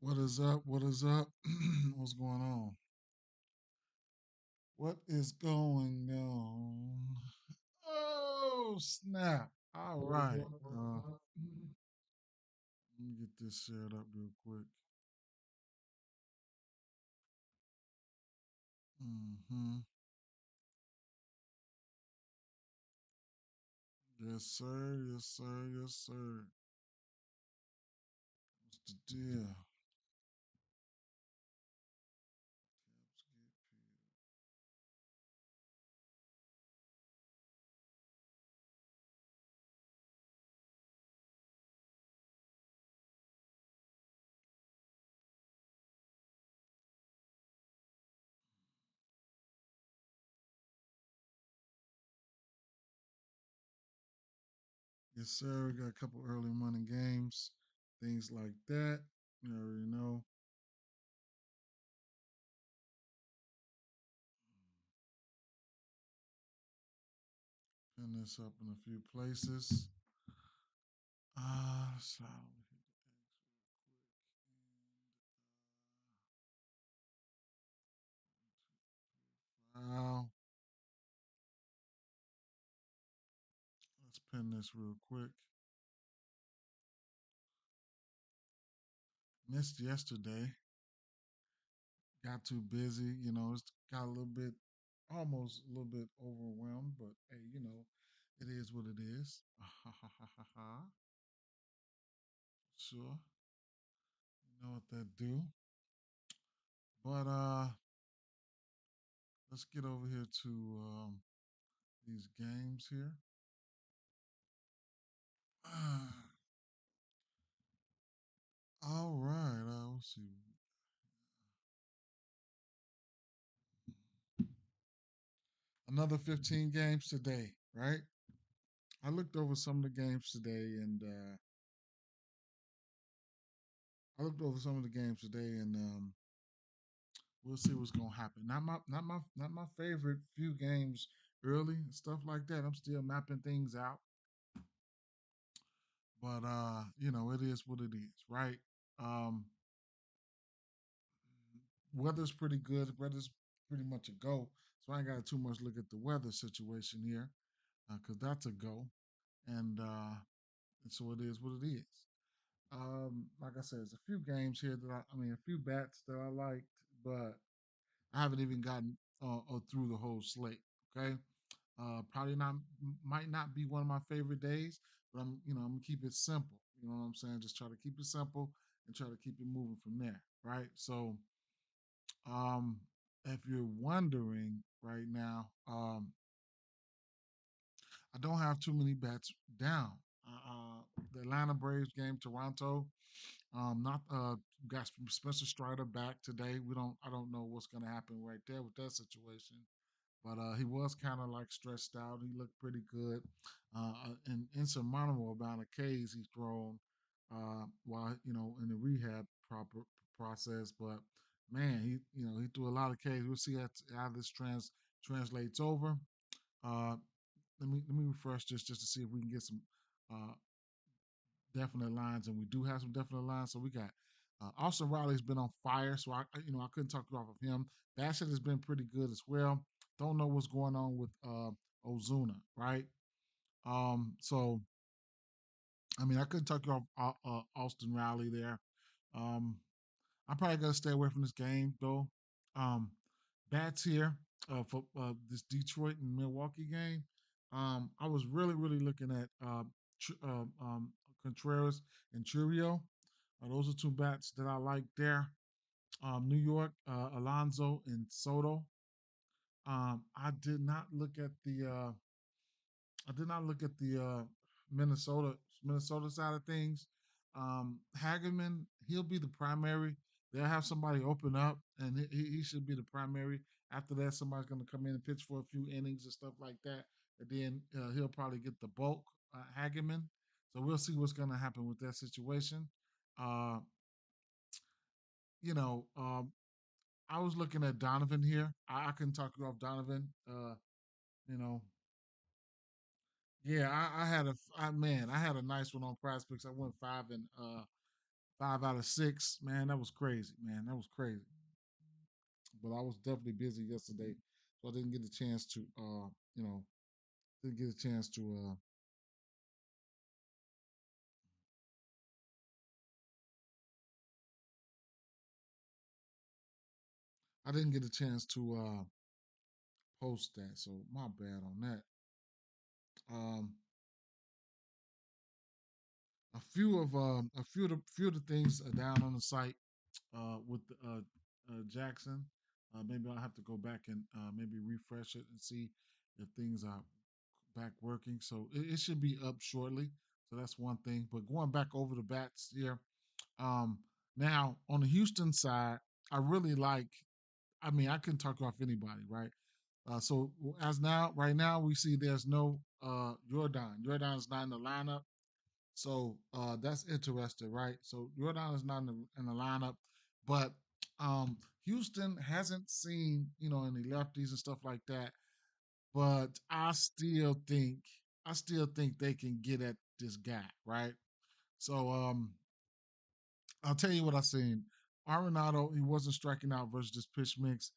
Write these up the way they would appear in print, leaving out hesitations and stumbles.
What is up? What is up? What's going on? What is going on? Oh, snap. All right. Let me get this shared up real quick. Mm-hmm. Yes, sir. Yes, sir. Yes, sir. What's the deal? Yes, sir. We got a couple early money games, things like that. You already know. Pin this up in a few places. So wow. Let's pin this real quick. Missed yesterday. Got too busy. It's got a little bit, almost a little bit overwhelmed, but hey, it is what it is. Sure. You know what that do. But let's get over here to these games here. All right. Let's see. Another 15 games today, right? I looked over some of the games today, and we'll see what's gonna happen. Not my favorite few games early and stuff like that. I'm still mapping things out, but it is what it is, right? Um, Weather's pretty good. Weather's pretty much a go, so I ain't got too much look at the weather situation here, because that's a go, and so it is what it is. Like I said, there's a few games here a few bats that I liked, but I haven't even gotten through the whole slate. Okay, probably not, might not be one of my favorite days, but I'm gonna keep it simple. You know what I'm saying? Just try to keep it simple and try to keep it moving from there, right? So, um, if you're wondering right now, I don't have too many bets down. The Atlanta Braves game, Toronto. Not got Spencer Strider back today. I don't know what's gonna happen right there with that situation. But he was kind of like stressed out. He looked pretty good. An insurmountable amount of Ks he's thrown while in the rehab proper process. But man, he threw a lot of Ks. We'll see how this translates over. Uh, let me refresh this just to see if we can get some uh, definite lines, and we do have some definite lines. So we got Austin Riley's been on fire, so I couldn't talk you off of him. Bassett has been pretty good as well. Don't know what's going on with Ozuna, right? So I couldn't talk you off Austin Riley there. Um, I'm probably gonna stay away from this game though. Um, Bats here for this Detroit and Milwaukee game. I was really looking at Contreras and Churio. Those are two bats that I like there. New York, Alonso and Soto. I did not look at the Minnesota Minnesota side of things. Hagerman, he'll be the primary. They'll have somebody open up, and he should be the primary. After that, somebody's going to come in and pitch for a few innings and stuff like that. And then he'll probably get the bulk, Hagerman. So we'll see what's going to happen with that situation. Uh, you know, I was looking at Donovan here. I couldn't talk you off Donovan. You know, yeah, I had a nice one on Prize Picks. I went 5 and 5 out of 6. Man, that was crazy. Man, that was crazy. But I was definitely busy yesterday, so I didn't get a chance to, you know, didn't get a chance to. I didn't get a chance to post that. So my bad on that. Um, a few of the things are down on the site with Jackson. Maybe I'll have to go back and maybe refresh it and see if things are back working. So it should be up shortly. So that's one thing. But going back over the bats here, um, now on the Houston side, I really like. I mean, I couldn't talk off anybody, right? So as now, right now, we see there's no Jordan. Jordan is not in the lineup. So that's interesting, right? So Jordan is not in the lineup, but Houston hasn't seen any lefties and stuff like that. But I still think they can get at this guy, right? So I'll tell you what I seen. Arenado, he wasn't striking out versus this pitch mix.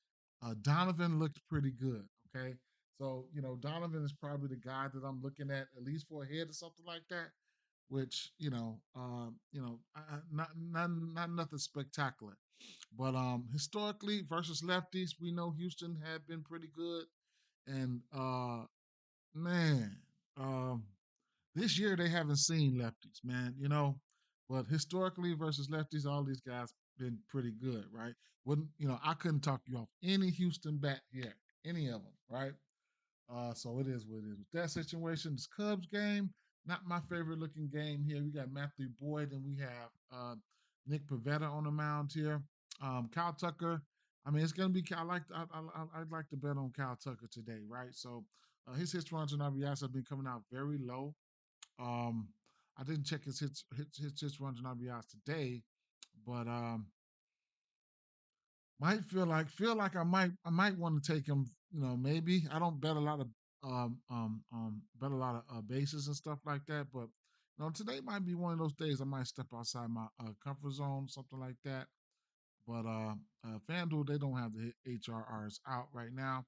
Donovan looked pretty good. Okay, so Donovan is probably the guy that I'm looking at least for a head or something like that. Which not nothing spectacular, but historically versus lefties, we know Houston had been pretty good, and man, um, this year they haven't seen lefties, man. But historically versus lefties, all these guys been pretty good, right? Wouldn't I couldn't talk you off any Houston bat here, any of them, right? So it is what it is. With that situation, this Cubs game, not my favorite looking game here. We got Matthew Boyd and we have Nick Pavetta on the mound here. Kyle Tucker. I mean, it's gonna be. I'd like to bet on Kyle Tucker today, right? So his hits, runs, and RBIs have been coming out very low. Um, I didn't check his hits, runs, and RBIs today, but might feel like I might want to take him. Maybe I don't bet a lot of bases and stuff like that, but today might be one of those days I might step outside my comfort zone, something like that. But FanDuel, they don't have the HRRs out right now.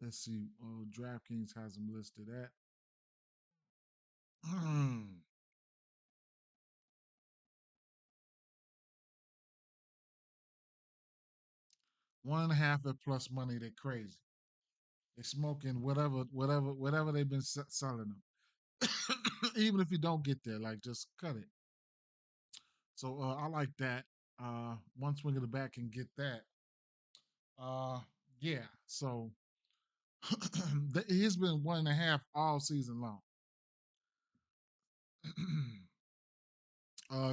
Let's see. DraftKings has them listed at 1.5 at plus money. They're crazy. They're smoking whatever they've been selling them. Even if you don't get there, like just cut it. So I like that. One swing of the bat can get that. Uh, yeah. So he's been 1.5 all season long.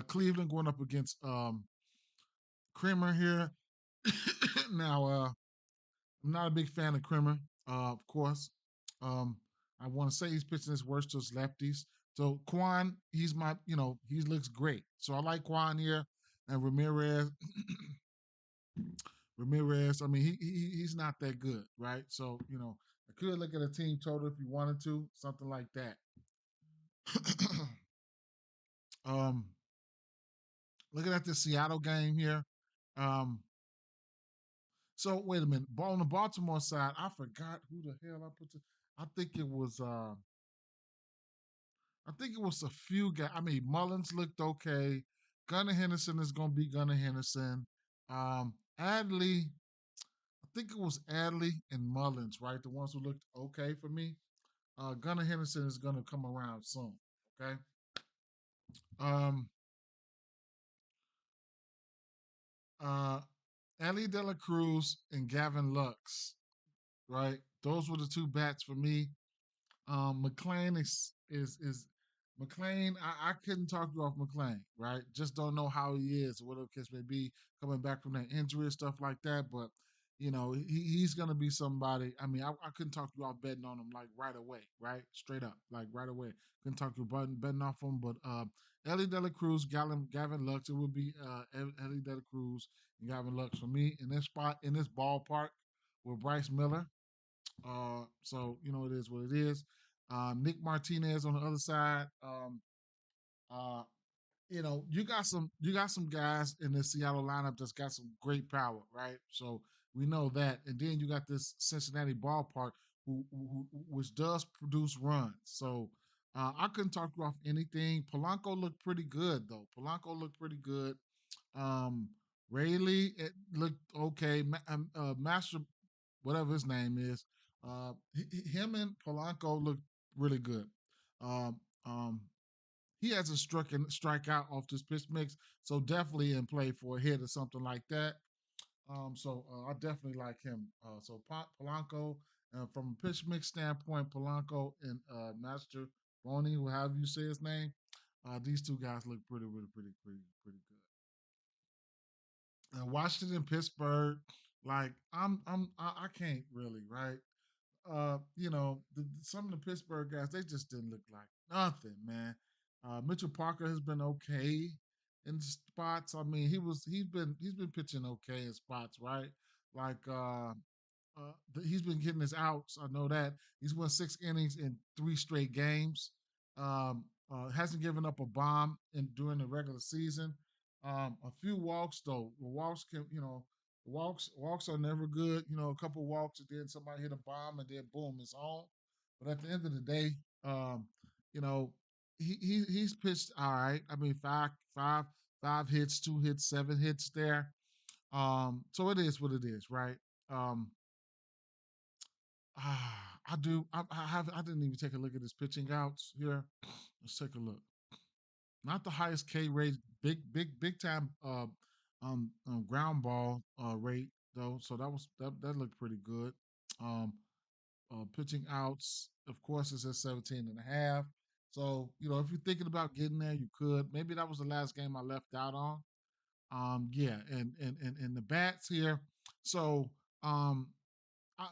Cleveland going up against Kramer here. Now, I'm not a big fan of Kramer, of course. Um, I want to say he's pitching his worst to his lefties. So Quan, he looks great. So I like Quan here, and Ramirez. Ramirez, I mean, he's not that good, right? So I could look at a team total if you wanted to, something like that. um, Looking at the Seattle game here. Um, so wait a minute, on the Baltimore side, I forgot who the hell I put. I think it was. I think it was a few guys. I mean, Mullins looked okay. Gunnar Henderson is going to be Gunnar Henderson. Adley, I think it was Adley and Mullins, right? The ones who looked okay for me. Gunnar Henderson is going to come around soon. Okay. Um, uh, Ellie De La Cruz and Gavin Lux, right? Those were the two bats for me. McLean is McLean. I couldn't talk you off McLean, right? Just don't know how he is, or whatever case may be, coming back from that injury and stuff like that. But he's gonna be somebody. I mean, I couldn't talk you off betting on him like right away, right? Straight up, like right away. Couldn't talk you about betting off him, but Ellie De La Cruz, Gavin Lux. It would be Ellie De La Cruz and Gavin Lux for me in this spot in this ballpark with Bryce Miller. So it is what it is. Nick Martinez on the other side. Uh, you got some guys in the Seattle lineup that's got some great power, right? So we know that, and then you got this Cincinnati ballpark which does produce runs. So I couldn't talk you off anything. Polanco looked pretty good though. Polanco looked pretty good. Um, Rayleigh it looked okay. Master, whatever his name is, him and Polanco looked really good. Um, um, he has a strikeout off this pitch mix, so definitely in play for a hit or something like that. So I definitely like him. So Polanco, from a pitch mix standpoint, Polanco and Master Boney, however you say his name, these two guys look pretty, really, pretty good. Washington, Pittsburgh, like I can't really, right? Some of the Pittsburgh guys, they just didn't look like nothing, man. Mitchell Parker has been okay in spots. I mean, he's been pitching okay in spots, right? Like he's been getting his outs. I know that he's won 6 innings in 3 straight games. Hasn't given up a bomb during the regular season. A few walks though. The walks can, walks are never good. A couple walks and then somebody hit a bomb and then boom, it's on. But at the end of the day, um, you know, he's pitched all right. I mean, five hits, 2 hits, 7 hits there. So it is what it is, right? Um, I do. I didn't even take a look at his pitching outs here. Let's take a look. Not the highest K rate, big time ground ball rate though. So that looked pretty good. Um, Pitching outs, of course, is at 17 and a half. So if you're thinking about getting there, you could. Maybe that was the last game I left out on. Yeah, and the bats here. So um, I,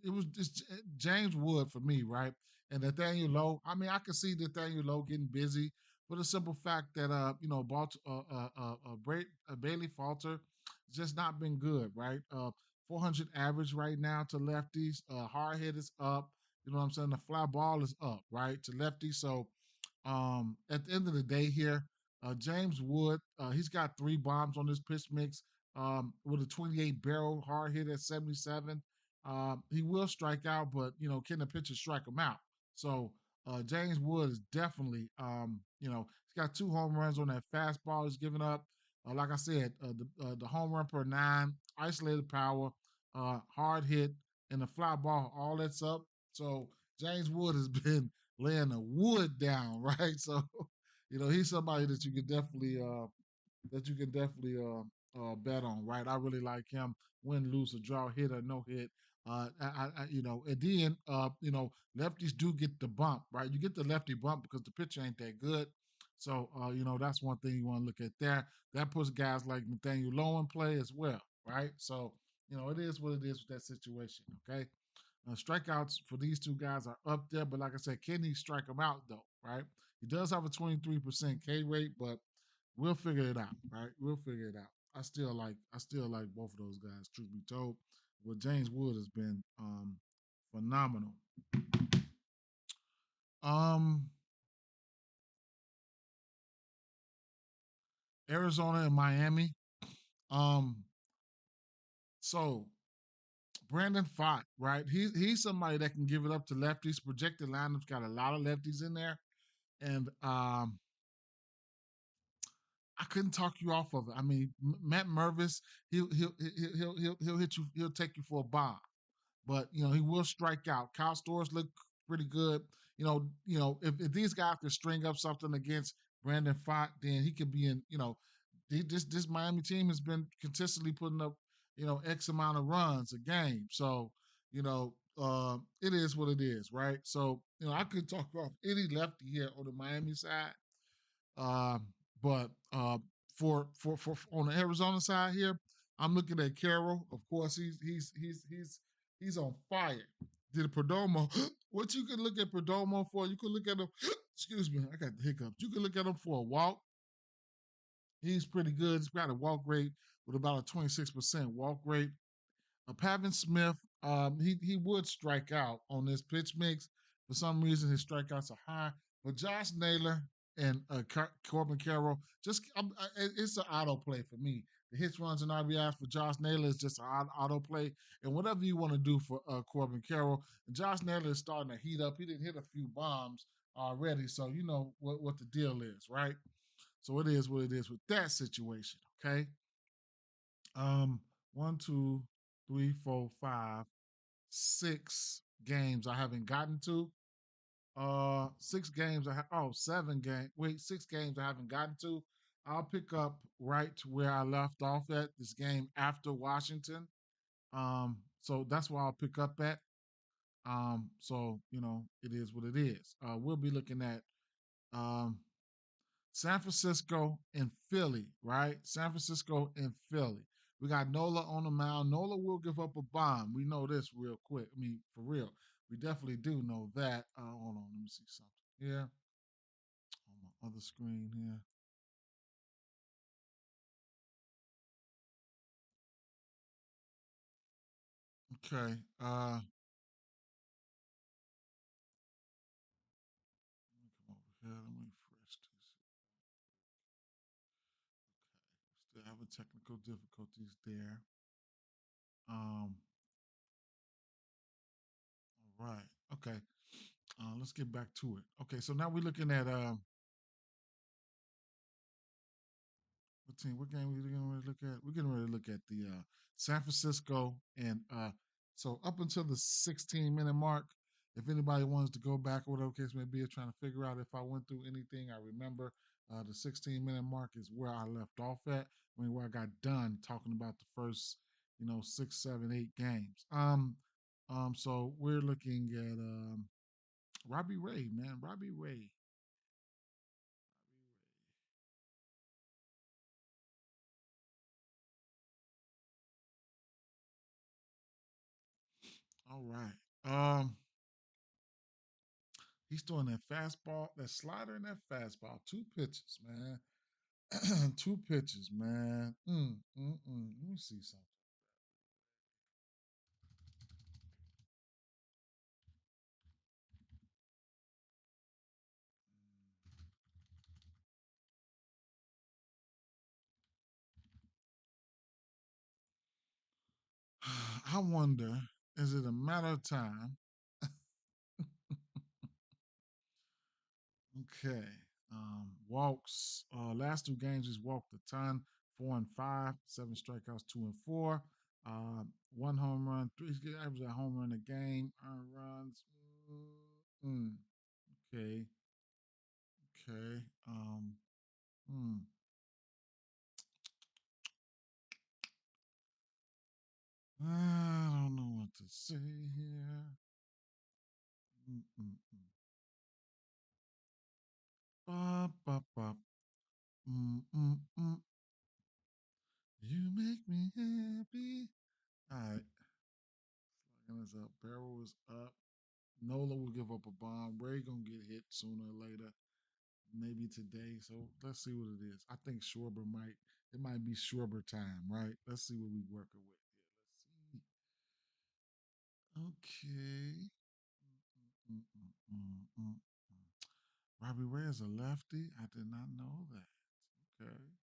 it was just James Wood for me, right? And Nathaniel Lowe. I mean, I could see Nathaniel Lowe getting busy for the simple fact that Bailey Falter just not been good, right? 400 average right now to lefties. Hard hit is up. You know what I'm saying? The fly ball is up, right, to lefties. So at the end of the day here, James Wood, he's got 3 bombs on this pitch mix with a 28 barrel hard hit at 77. He will strike out, but can the pitcher strike him out? So James Wood is definitely, he's got 2 home runs on that fastball he's given up. Like I said, the home run per 9, isolated power, hard hit, and the fly ball, all that's up. So James Wood has been laying the wood down, right? So he's somebody that you can definitely bet on, right? I really like him. Win, lose, or draw, hit or no hit. And then lefties do get the bump, right? You get the lefty bump because the pitcher ain't that good. So that's one thing you want to look at there. That puts guys like Nathaniel Lowe in play as well, right? So it is what it is with that situation. Okay. Strikeouts for these two guys are up there, but like I said, can he strike them out though? Right? He does have a 23% K rate, but we'll figure it out. Right? We'll figure it out. I still like both of those guys. Truth be told, but James Wood has been phenomenal. Um, Arizona and Miami. Um, so Brandon Fott, right? He's somebody that can give it up to lefties. Projected lineup's got a lot of lefties in there, and I couldn't talk you off of it. I mean, Matt Mervis, he'll hit you. He'll take you for a bomb, but he will strike out. Kyle Stores look pretty good. If these guys can string up something against Brandon Fott, then he could be in. This Miami team has been consistently putting up X amount of runs a game. So it is what it is, right? So I could talk off any lefty here on the Miami side. Uh, but for on the Arizona side here, I'm looking at Carroll. Of course, he's on fire. Did Perdomo? What you can look at Perdomo for? You can look at him. Excuse me, I got the hiccups. You can look at him for a walk. He's pretty good. He's got a walk rate with about a 26% walk rate. Pavin Smith, he would strike out on this pitch mix. For some reason, his strikeouts are high. But Josh Naylor, and Corbin Carroll. It's an auto play for me. The hits, runs, and RBIs for Josh Naylor is just an auto play. And whatever you want to do for Corbin Carroll, and Josh Naylor is starting to heat up. He didn't hit a few bombs already, so you know what the deal is, right? So it is what it is with that situation. Okay. Um, one, two, three, four, five, 6 games I haven't gotten to. 6 games I have. Oh, 7 games. Wait, 6 games I haven't gotten to. I'll pick up right to where I left off at this game after Washington. So that's where I'll pick up at. So you know, it is what it is. We'll be looking at um San Francisco and Philly, right? San Francisco and Philly. We got Nola on the mound. Nola will give up a bomb. We know this real quick. I mean, for real. We definitely do know that. Hold on, let me see something here on my other screen here. Okay. Let me come over here. Let me refresh this. Okay. Still having technical difficulties there. Um, all right. Okay. Let's get back to it. Okay, so now we're looking at what team? What game we getting ready to look at? We're getting ready to look at the San Francisco and so up until the 16-minute mark. If anybody wants to go back or whatever case may be, trying to figure out if I went through anything, I remember the 16-minute mark is where I left off at. I mean, where I got done talking about the first, 6, 7, 8 games. So we're looking at Robbie Ray, man, Robbie Ray. All right. He's throwing that fastball, that slider, and that fastball. 2 pitches, man. 2 pitches, man. Let me see something. I wonder, is it a matter of time? Okay. Walks. Last 2 games, he's walked a ton. 4 and 5, 7 strikeouts, 2 and 4. One home run, three. He's averaging a home run a game. Earned runs. Mm, okay. Okay. Hmm. I don't know what to say here. Mm-mm-mm. Bop, bop, bop. Mm-mm-mm. You make me happy. All right. Slugging us up. Barrel is up. Nola will give up a bomb. Ray gonna get hit sooner or later. Maybe today. So let's see what it is. I think Schwarber might. It might be Schwarber time, right? Let's see what we working with here. Let's see. Okay. Mm-mm-mm-mm-mm. Robbie Ray is a lefty. I did not know that. Okay. Robbie Ray is a lefty.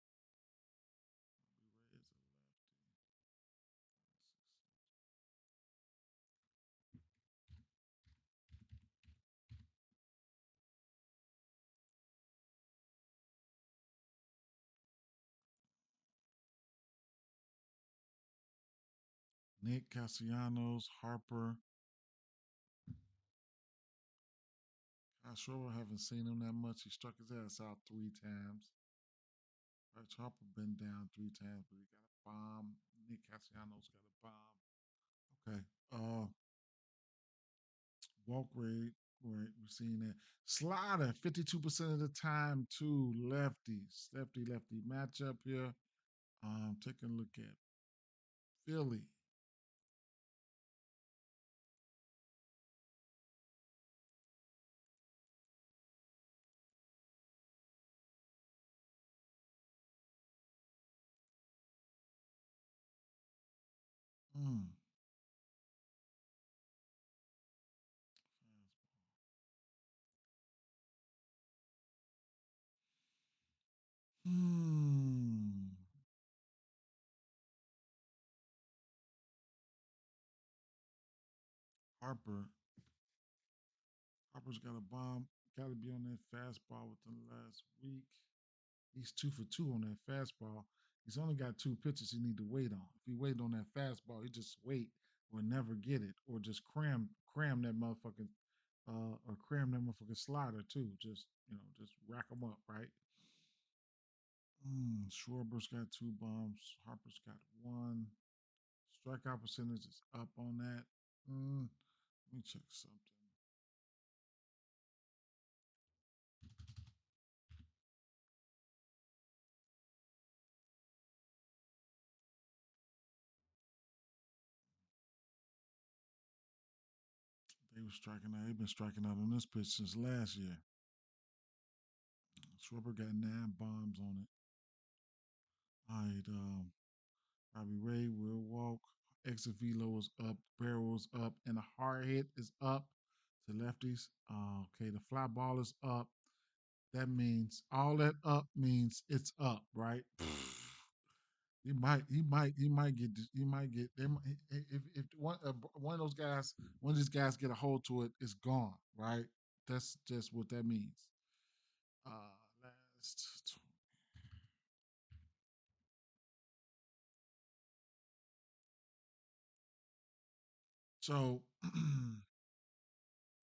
Nick Castellanos, Harper. I sure haven't seen him that much. He struck his ass out 3 times. Right, Harper been down 3 times, but he got a bomb. Nick Castellanos got a bomb. Okay. Walk rate. Right, we're seeing that. Slider, 52% of the time to lefties. Lefty lefty matchup here. Taking a look at Philly. Mm. Hmm. Harper. Harper's got a bomb. Got to be on that fastball within the last week. He's 2 for 2 on that fastball. He's only got 2 pitches he need to wait on. If he wait on that fastball, he just wait or never get it, or just cram that motherfucking or cram that motherfucking slider too. Just just rack them up, right? Schwarber's got 2 bombs. Harper's got 1. Strikeout percentage is up on that. Let me check something. They were striking out. They've been striking out on this pitch since last year. Schwarber got 9 bombs on it. All right, Robbie Ray will walk. Exit velo is up. Barrel is up, and the hard hit is up to lefties. Okay, the fly ball is up. That means all that up means it's up, right? He might get, he might get. If one of those guys, one of these guys get a hold to it, it's gone, right? That's just what that means. Last, so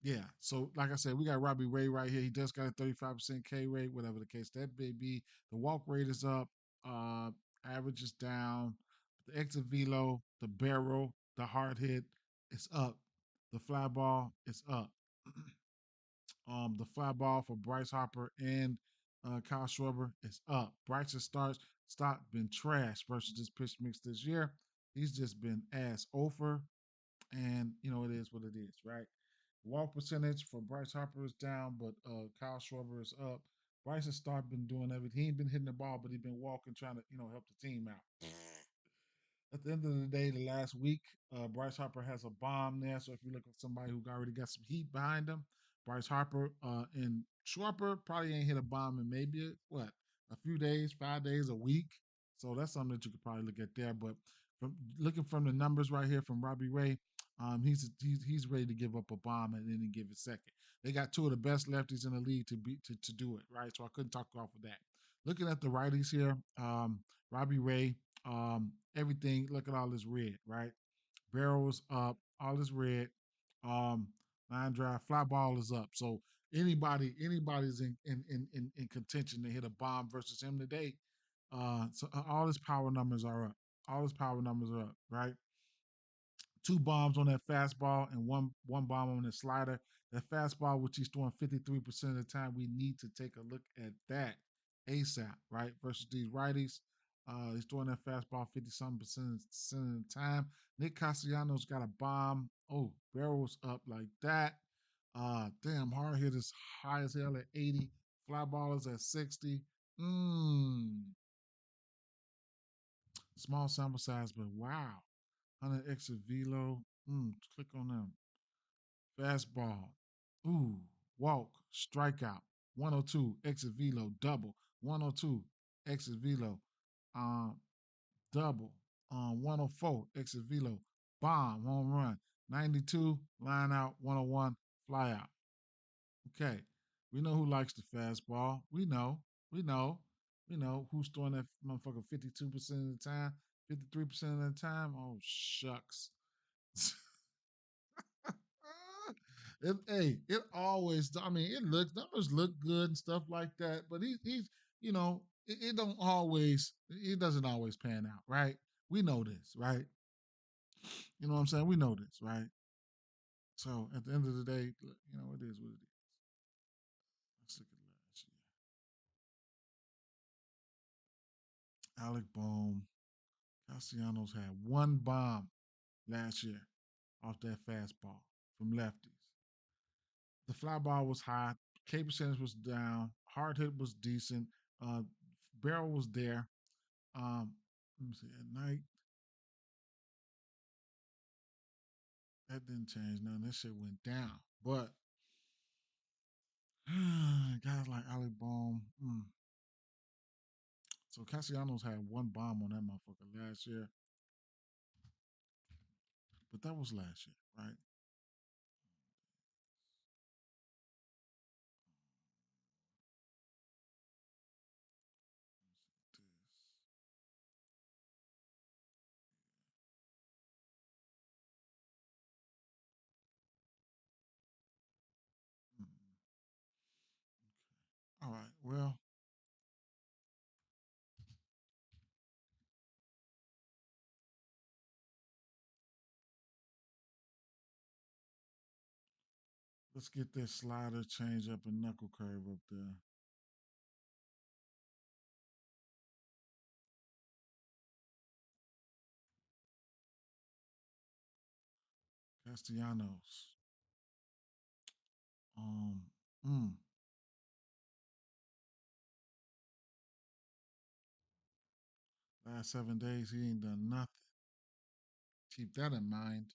yeah. So like I said, we got Robbie Ray right here. He does got a 35% K rate, whatever the case that may be. The walk rate is up. Uh, Average is down. The exit velo, the barrel, the hard hit, is up. The fly ball is up. The fly ball for Bryce Harper and Kyle Schwarber is up. Bryce's start been trash versus this pitch mix this year. He's just been ass over, and it is what it is, right? Walk percentage for Bryce Harper is down, but Kyle Schwarber is up. Bryce has started been doing everything. He ain't been hitting the ball, but he's been walking, trying to help the team out. At the end of the day, the last week, Bryce Harper has a bomb there. So if you look at somebody who already got some heat behind him, Bryce Harper and Schwarber probably ain't hit a bomb in maybe a few days, 5 days, a week. So that's something that you could probably look at there. But from looking from the numbers right here from Robbie Ray, he's ready to give up a bomb at any given second. They got 2 of the best lefties in the league to do it, right? So I couldn't talk off of that. Looking at the righties here, Robbie Ray, everything. Look at all this red, right? Barrels up, all this red. Um, Line drive, fly ball is up. So anybody's in contention to hit a bomb versus him today. So all his power numbers are up. All his power numbers are up, right? 2 bombs on that fastball and one bomb on the slider. That fastball, which he's throwing 53% of the time, we need to take a look at that ASAP, right? Versus these righties. He's throwing that fastball 50 something percent of the time. Nick Castellanos got a bomb. Oh, barrels up like that. Damn, hard hit is high as hell at 80. Fly ball is at 60. Mmm. Small sample size, but wow. 100 exit velo. Click on them. Fastball. Ooh. Walk. Strikeout. 102. Exit velo. Double. 102. Exit velo. Um, Double. 104. Exit velo. Bomb. Home run. 92. Line out. 101. Fly out. Okay. We know who likes the fastball. We know. We know. We know who's throwing that motherfucker 52% of the time, 53% of the time. Oh, shucks. It always. I mean, it looks numbers look good and stuff like that, but he's it don't always. It doesn't always pan out, right? We know this, right? You know what I'm saying? We know this, right? So at the end of the day, it is what it is. Let's look at last year. Alec Bohm, Castellanos had 1 bomb last year off that fastball from lefties. The fly ball was high. K percentage was down. Hard hit was decent. Uh, Barrel was there. Let me see. At night, that didn't change nothing. That shit went down. But guys like Ali Bohm, So Castellanos had one bomb on that motherfucker last year, but that was last year, right? Mm, all right. Well, let's get that slider change up and knuckle curve up there. Castellanos. Um, mm, last 7 days he ain't done nothing. Keep that in mind.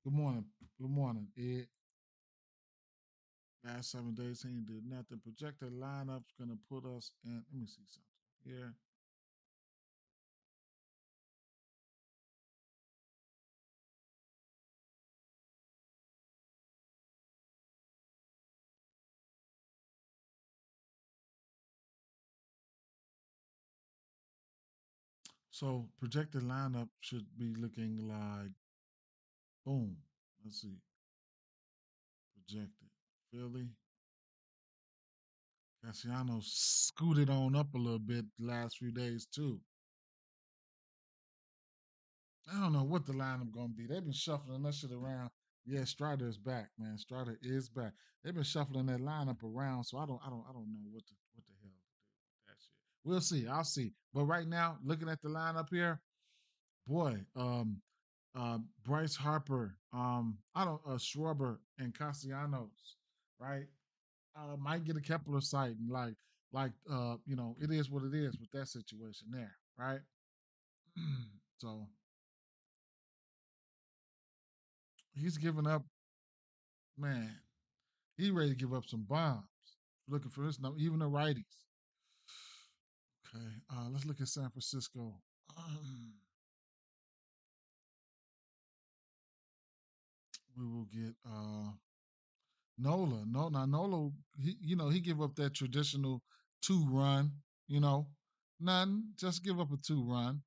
Good morning. Good morning, Ed. Last 7 days he ain't did nothing. Projected lineup's gonna put us in. Let me see something here. So projected lineup should be looking like boom. Let's see. Projected. Philly. Cassiano scooted on up a little bit the last few days too. I don't know what the lineup gonna be. They've been shuffling that shit around. Yeah, Strider is back, man. Strider is back. They've been shuffling that lineup around, so I don't know what the hell to do with that shit. We'll see. I'll see. But right now, looking at the lineup here, boy, Bryce Harper, I don't Schwarber and Castellanos, right? Might get a Kepler site and it is what it is with that situation there, right? So he's giving up, man. He ready to give up some bombs. Looking for this, no, even the righties. Okay, let's look at San Francisco. We will get Nola. No, now Nola, he give up that traditional 2 run. You know, nothing. Just give up a 2 run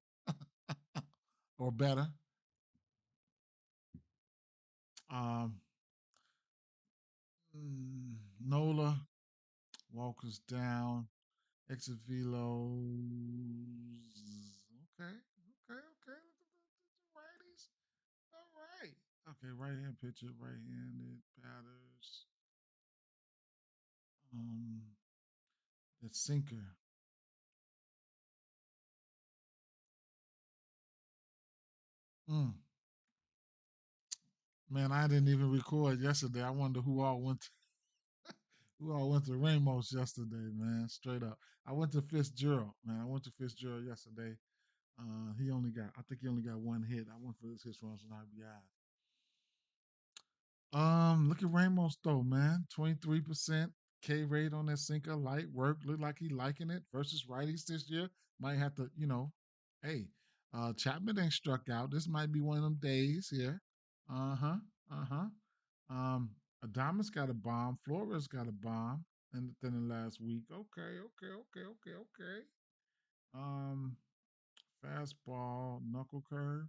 or better. Um, Nola, Walker's down. Exit velos. Okay, okay, okay. Look at the righties. All right. Okay, right hand pitcher, right handed batters. Um, the sinker. Mm. Man, I didn't even record yesterday. I wonder who all went to Ramos yesterday, man. Straight up. I went to Fitzgerald, man. I went to Fitzgerald yesterday. I think he only got one hit. I went for his hits, runs, and RBI. Look at Ramos though, man. 23% K rate on that sinker, light work. Look like he liking it versus righties this year. Might have to, hey, Chapman ain't struck out. This might be one of them days here. Uh-huh. Uh-huh. Um, Adamas got a bomb. Flores got a bomb in the last week. Okay, okay, okay, okay, okay. Um, fastball, knuckle curve.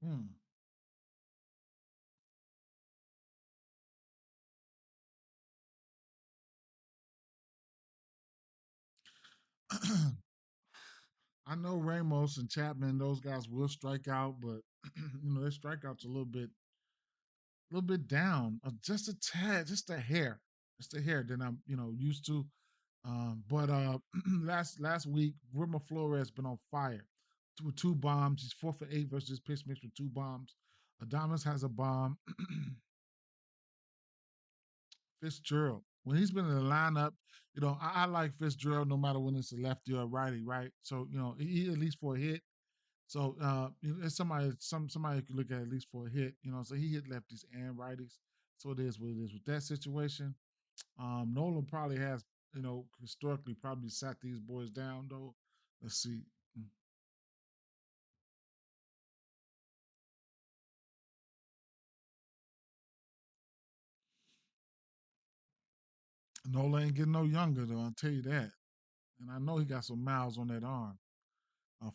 Hmm. I know Ramos and Chapman, those guys will strike out, but their strikeouts a little bit down, just a tad, just a hair than I'm used to. But last week, Wilmer Flores been on fire with two bombs. He's 4 for 8 versus pitch mix with two bombs. Adamas has a bomb. Fitzgerald, when he's been in the lineup, I like Fitzgerald no matter when it's a lefty or a righty, right? So he at least for a hit. So it's somebody could look at least for a hit. So he hit lefties and righties. So it is what it is with that situation. Nolan probably has, historically probably sat these boys down though. Let's see. Mm. Nolan ain't getting no younger though. I'll tell you that. And I know he got some miles on that arm.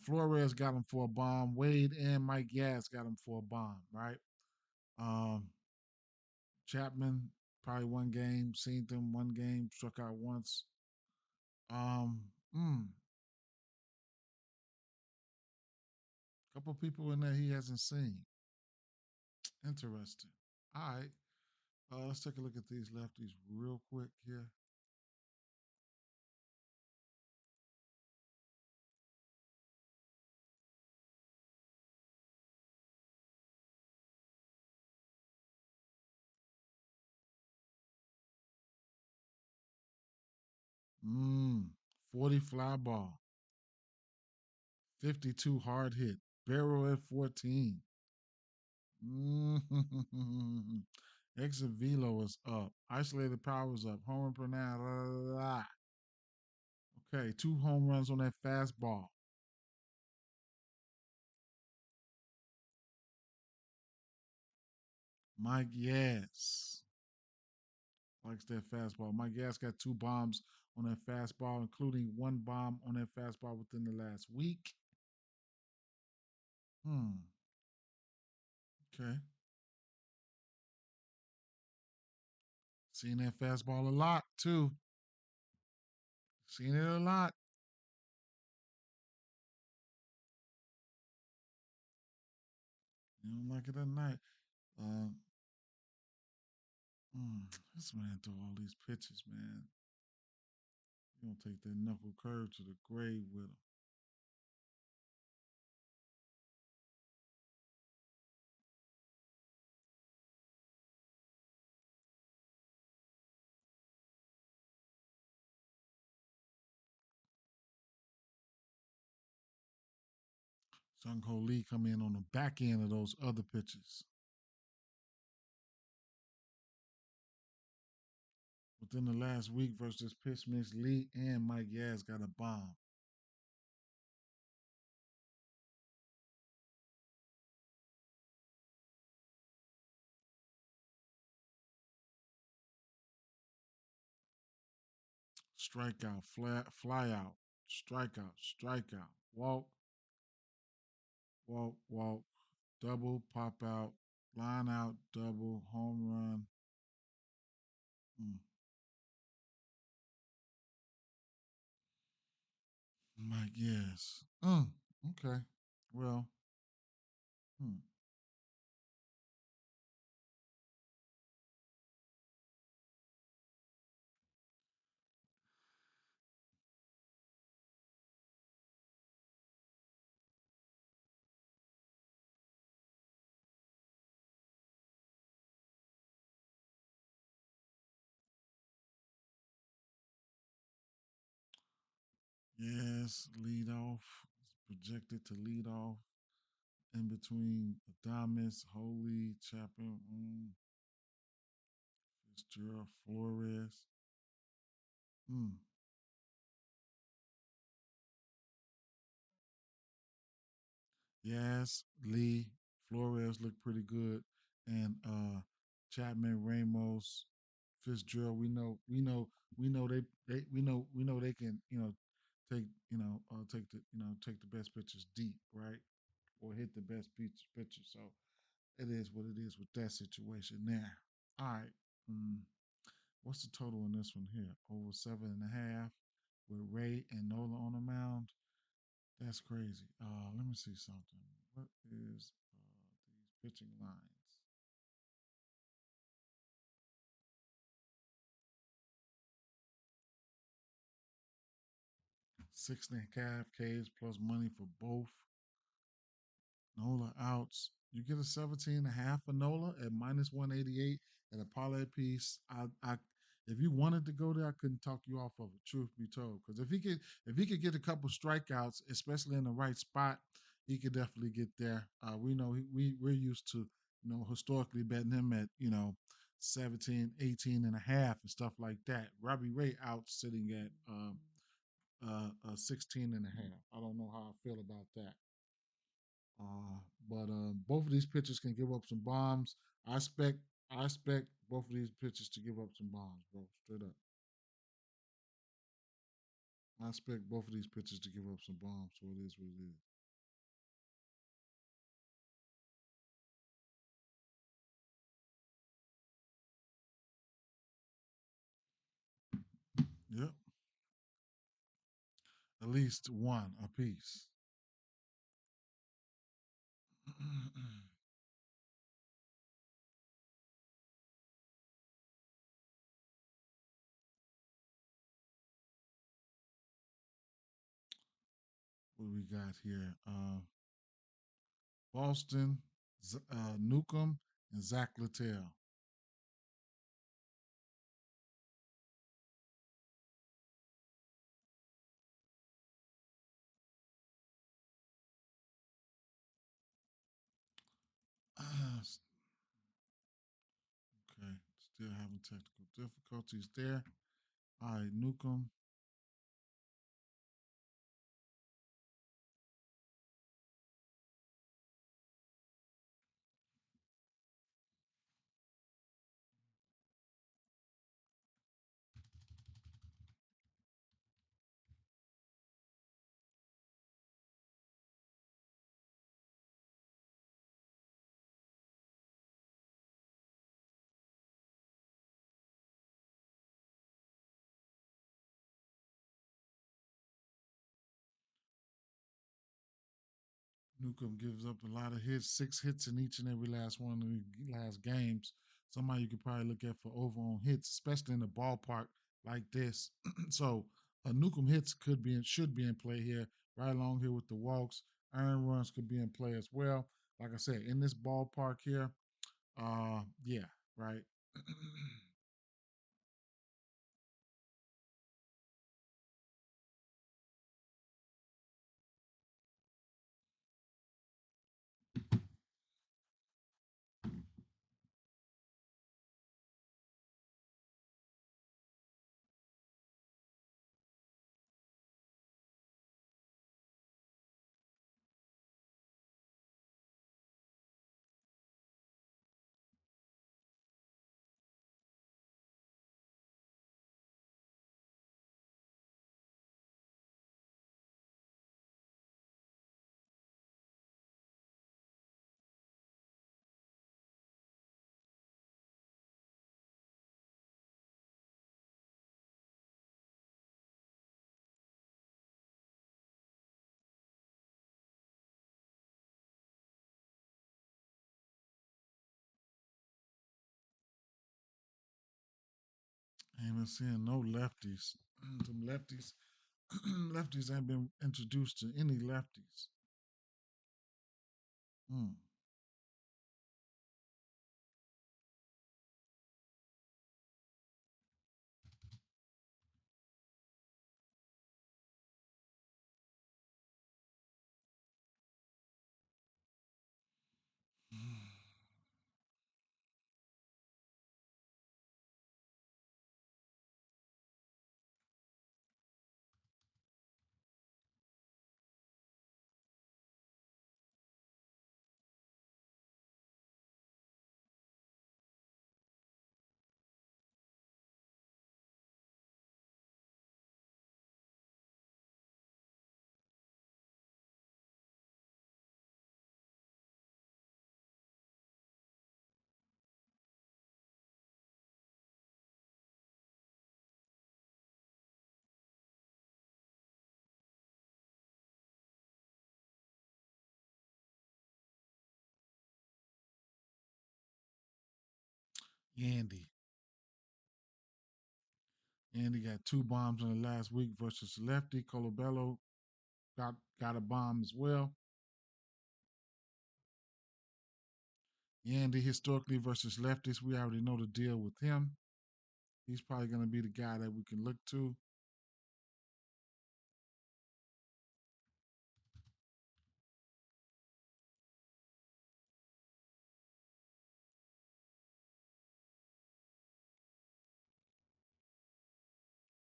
Flores got him for a bomb. Wade and Mike Yaz got him for a bomb, right? Um, Chapman probably one game, seen them one game, struck out once. Um, mm, Couple people in there he hasn't seen. Interesting. All right. Let's take a look at these lefties real quick here. Mm, 40 fly ball, 52 hard hit, barrel at 14. Mm. Exit velo is up. Isolated power is up. Home run per now. Okay, 2 home runs on that fastball. Mike Yes likes that fastball. Mike Yes got 2 bombs on that fastball, including 1 bomb on that fastball within the last week. Hmm. Okay. Seen that fastball a lot too. Seen it a lot. You don't like it at night. Uh, this man throw all these pitches, man. You gonna take that knuckle curve to the grave with him. Sung Ho Lee come in on the back end of those other pitches. Within the last week versus pitch mix, Lee and Mike Yaz got a bomb. Strikeout, fly out, strikeout, strikeout, walk, walk, walk, double, pop out, line out, double, home run. Mm. Mike Yaz. Okay. Well, hmm. Yes, lead off. Projected to lead off in between Adamas, Holy, Chapman, Fitzgerald, Flores. Mm. Yes, Lee, Flores look pretty good, and Chapman, Ramos, Fitzgerald. We know we know they can take take the best pitchers deep, right, or hit the best pitcher. So it is what it is with that situation there. All right. What's the total in this one here? Over 7.5. with Ray and Nola on the mound. That's crazy. Let me see something. What is these pitching lines? 6.5 Ks plus money for both. Nola outs. You get a 17 and a half for Nola at minus 188 at a parlay piece. If you wanted to go there, I couldn't talk you off of it. Truth be told, because if he could get a couple strikeouts, especially in the right spot, he could definitely get there. We know we're used to historically betting him at 17, 18 and a half and stuff like that. Robbie Ray out sitting at 16 and a half. I don't know how I feel about that. But both of these pitchers can give up some bombs. I expect both of these pitchers to give up some bombs, bro. Straight up. I expect both of these pitchers to give up some bombs. So it is what it is. Yep. At least one apiece. What do we got here? Boston, Newcomb, and Zach Littell. Okay, still having technical difficulties there. All right, Newcomb. Newcomb gives up a lot of hits, 6 hits in each and every last one of the last games. Somebody you could probably look at for over on hits, especially in a ballpark like this. So Newcomb hits should be in play here, right along here with the walks. Iron runs could be in play as well. Like I said, in this ballpark here, yeah, right. Ain't been seeing no lefties. Some lefties, lefties ain't been introduced to any lefties. Mm. Andy. Andy got two bombs in the last week versus lefty. Colabello got a bomb as well. Yandy historically versus lefties, we already know the deal with him. He's probably going to be the guy that we can look to.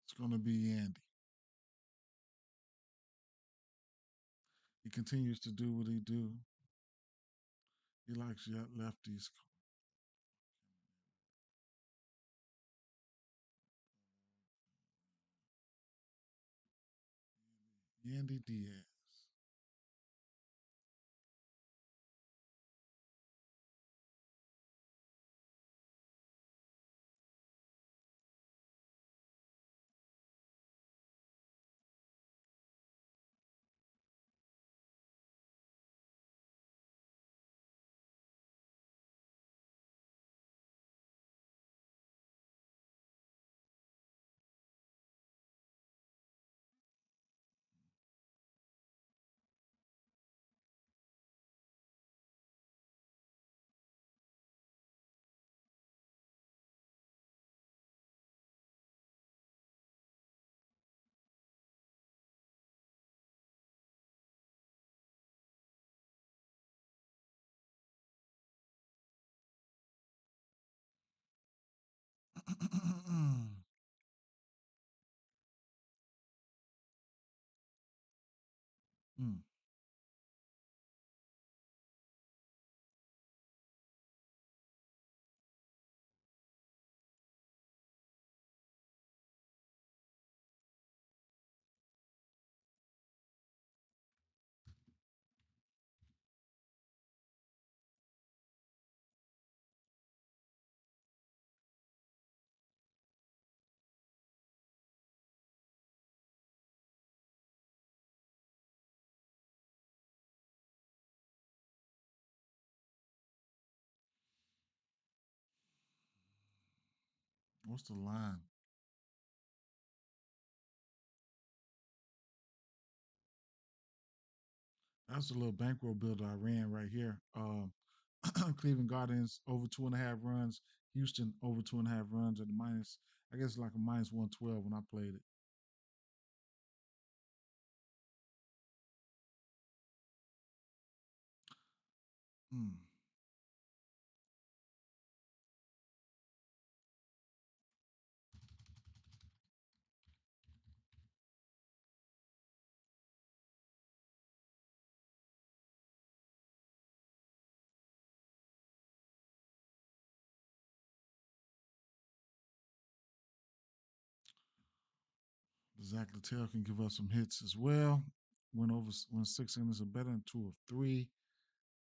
It's going to be Yandy. He continues to do what he do. He likes lefties. Yandy Diaz. Mm. What's the line? That's a little bankroll builder I ran right here. Cleveland Guardians over 2.5 runs. Houston over 2.5 runs at the minus. I guess like a minus 112 when I played it. Mm. Zach Littell can give us some hits as well. Went 6 innings or better in 2 of 3.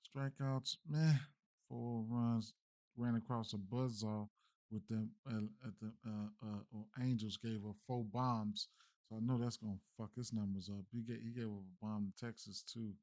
Strikeouts, meh. 4 runs. Ran across a buzzsaw with them at the Angels. Gave up 4 bombs, so I know that's gonna fuck his numbers up. He gave up a bomb to Texas too.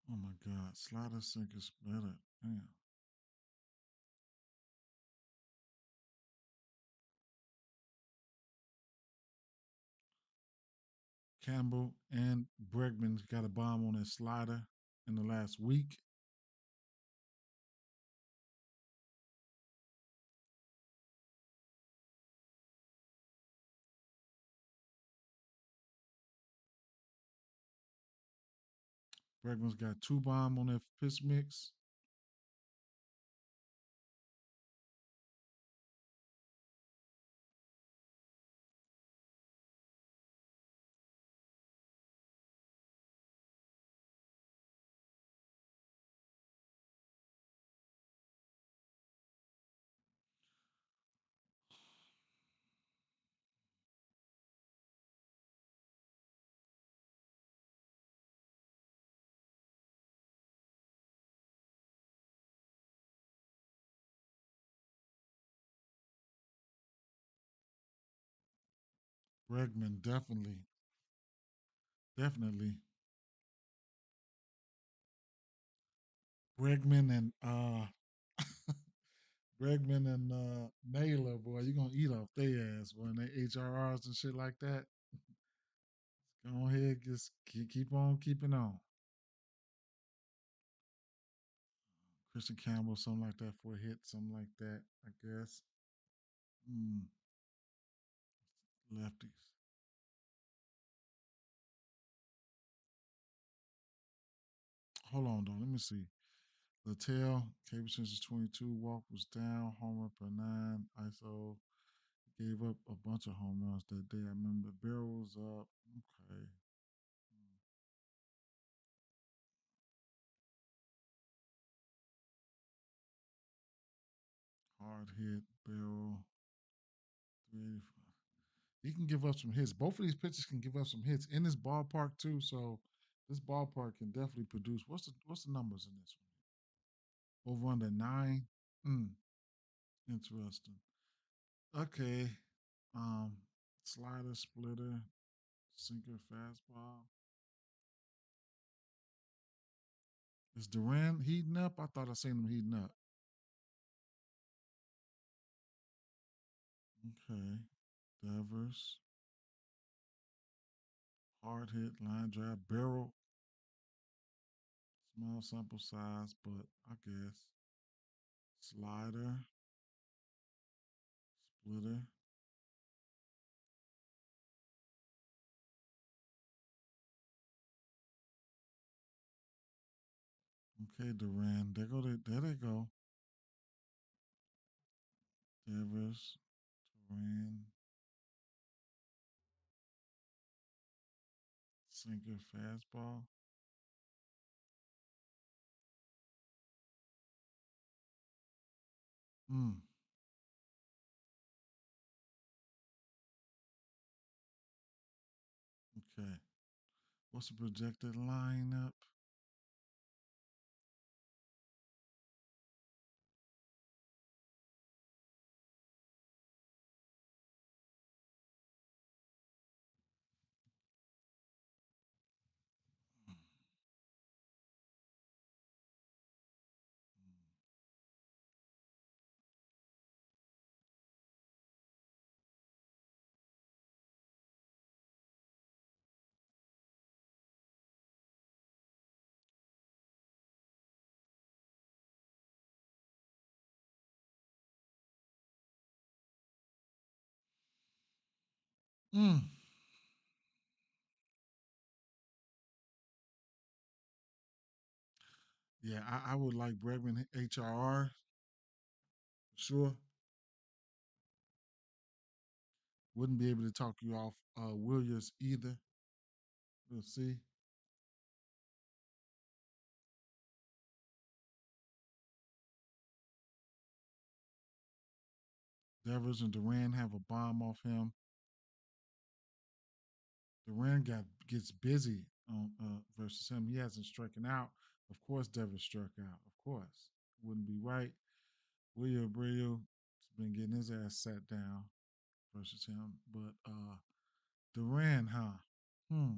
Oh my God, slider sink is better. Damn. Campbell and Bregman got a bomb on his slider in the last week. Bregman's got two bomb on that pitch mix. Bregman definitely, definitely. Bregman and Bregman and Naylor, boy, you gonna eat off their ass, boy, and they HRRs and shit like that. Go ahead, just keep on keeping on. Christian Campbell, something like that for a hit, something like that, I guess. Mm, lefties. Hold on, though. Let me see. Littell, K percentage 22, walk was down, homer per nine, ISO. Gave up a bunch of home runs that day. I remember Barrel was up. Okay. Hard hit, Barrel, 385. He can give up some hits. Both of these pitchers can give up some hits in this ballpark too. So this ballpark can definitely produce. What's the numbers in this one? Over under 9. Mm, interesting. Okay. Um, slider, splitter, sinker, fastball. Is Duran heating up? I thought I seen him heating up. Okay. Devers, hard hit, line drive, barrel, small sample size, but I guess slider, splitter. Okay, Duran. There they go. Devers, Duran, sinker, fastball. Hmm. Okay. What's the projected lineup? Hmm. Yeah, I would like Bregman HRR. Sure. Wouldn't be able to talk you off Williams either. We'll see. Devers and Duran have a bomb off him. Duran gets busy on versus him. He hasn't stricken out. Of course, Devers struck out. Of course, wouldn't be right. William Abreu has been getting his ass sat down versus him, but Duran, huh? Hmm.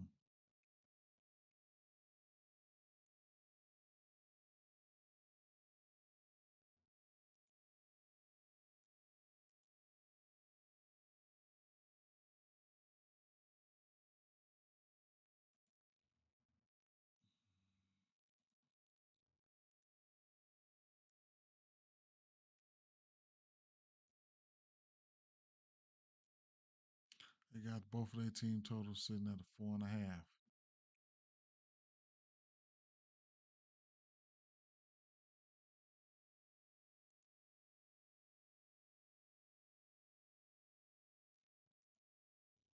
They got both of their team totals sitting at a 4.5.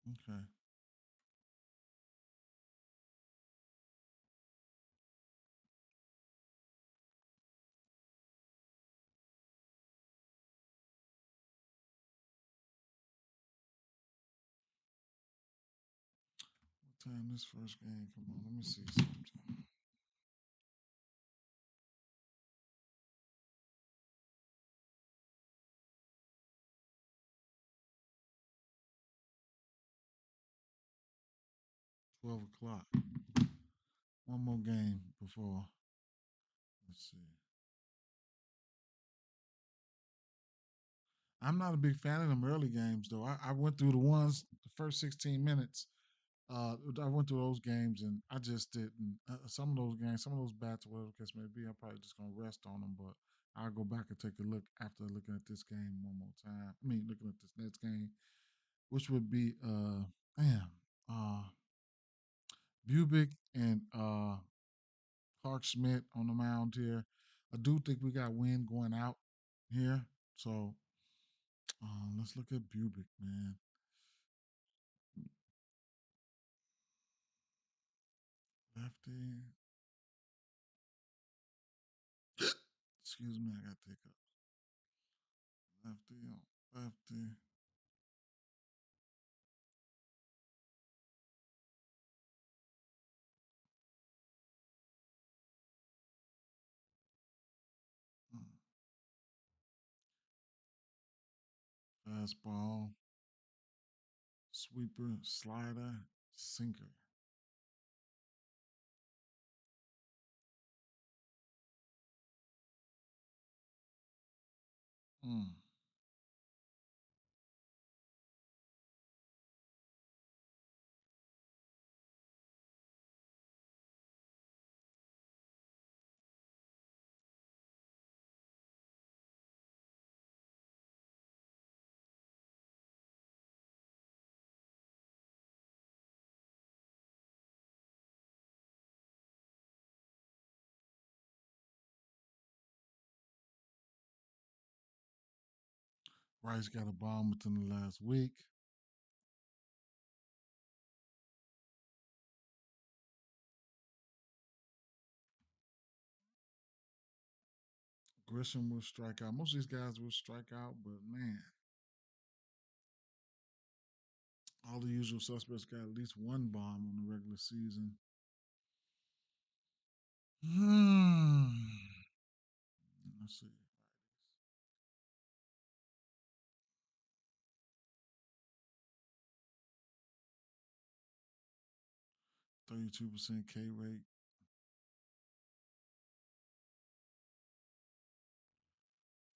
Okay. What time this first game? Come on, let me see something. 12 o'clock. One more game before. Let's see. I'm not a big fan of them early games though. I went through the ones the first 16 minutes. I went through those games and I just didn't. Some of those games, some of those bats, whatever the case may be, I'm probably just gonna rest on them. But I'll go back and take a look after looking at this game one more time. I mean, looking at this next game, which would be damn, uh, Bubick and Clark Schmidt on the mound here. I do think we got wind going out here, so let's look at Bubick, man. Lefty. Excuse me, I got to take up. Lefty on lefty. Mm. Fastball, sweeper, slider, sinker. Mm. Rice got a bomb within the last week. Grisham will strike out. Most of these guys will strike out, but man, all the usual suspects got at least one bomb on the regular season. Hmm. Let's see. 32% K rate.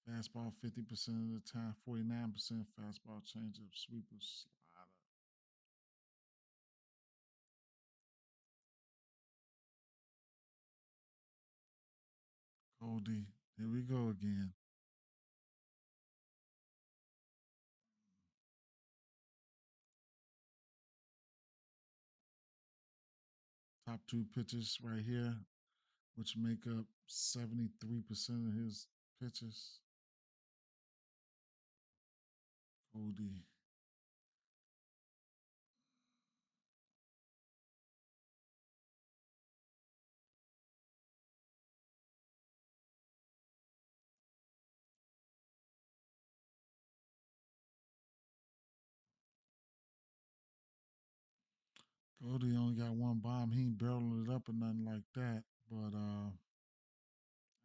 Fastball 50% of the time. 49% fastball changeup, sweeper, slider. Goldie. Here we go again. Top two pitches right here, which make up 73% of his pitches. Goldie. Goldie only got one bomb. He ain't barreling it up or nothing like that. But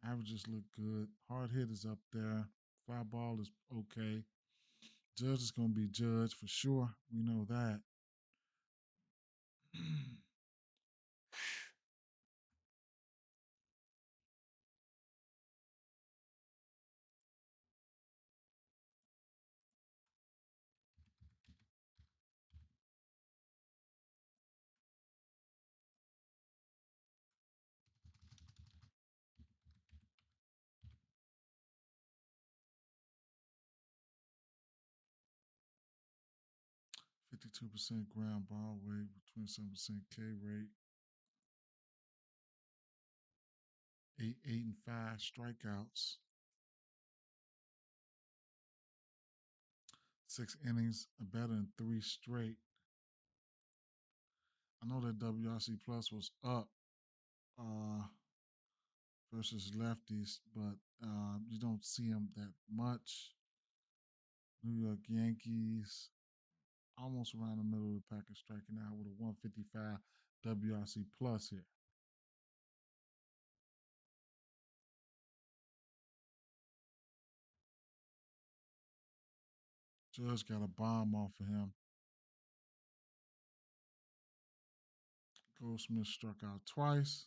averages look good. Hard hit is up there. Fly ball is okay. Judge is going to be Judge for sure. We know that. 52% ground ball rate, 27% K rate, 8 and 5 strikeouts, 6 innings, better than 3 straight. I know that WRC Plus was up uh, versus lefties, but you don't see him that much. New York Yankees almost around the middle of the package, striking out with a 155 WRC Plus here. Judge got a bomb off of him. Goldsmith struck out twice.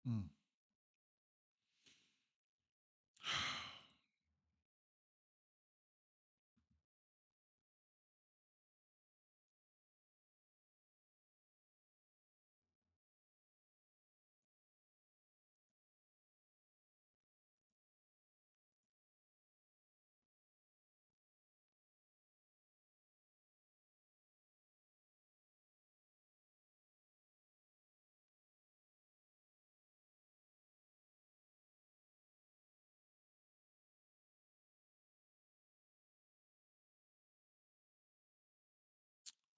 Mm.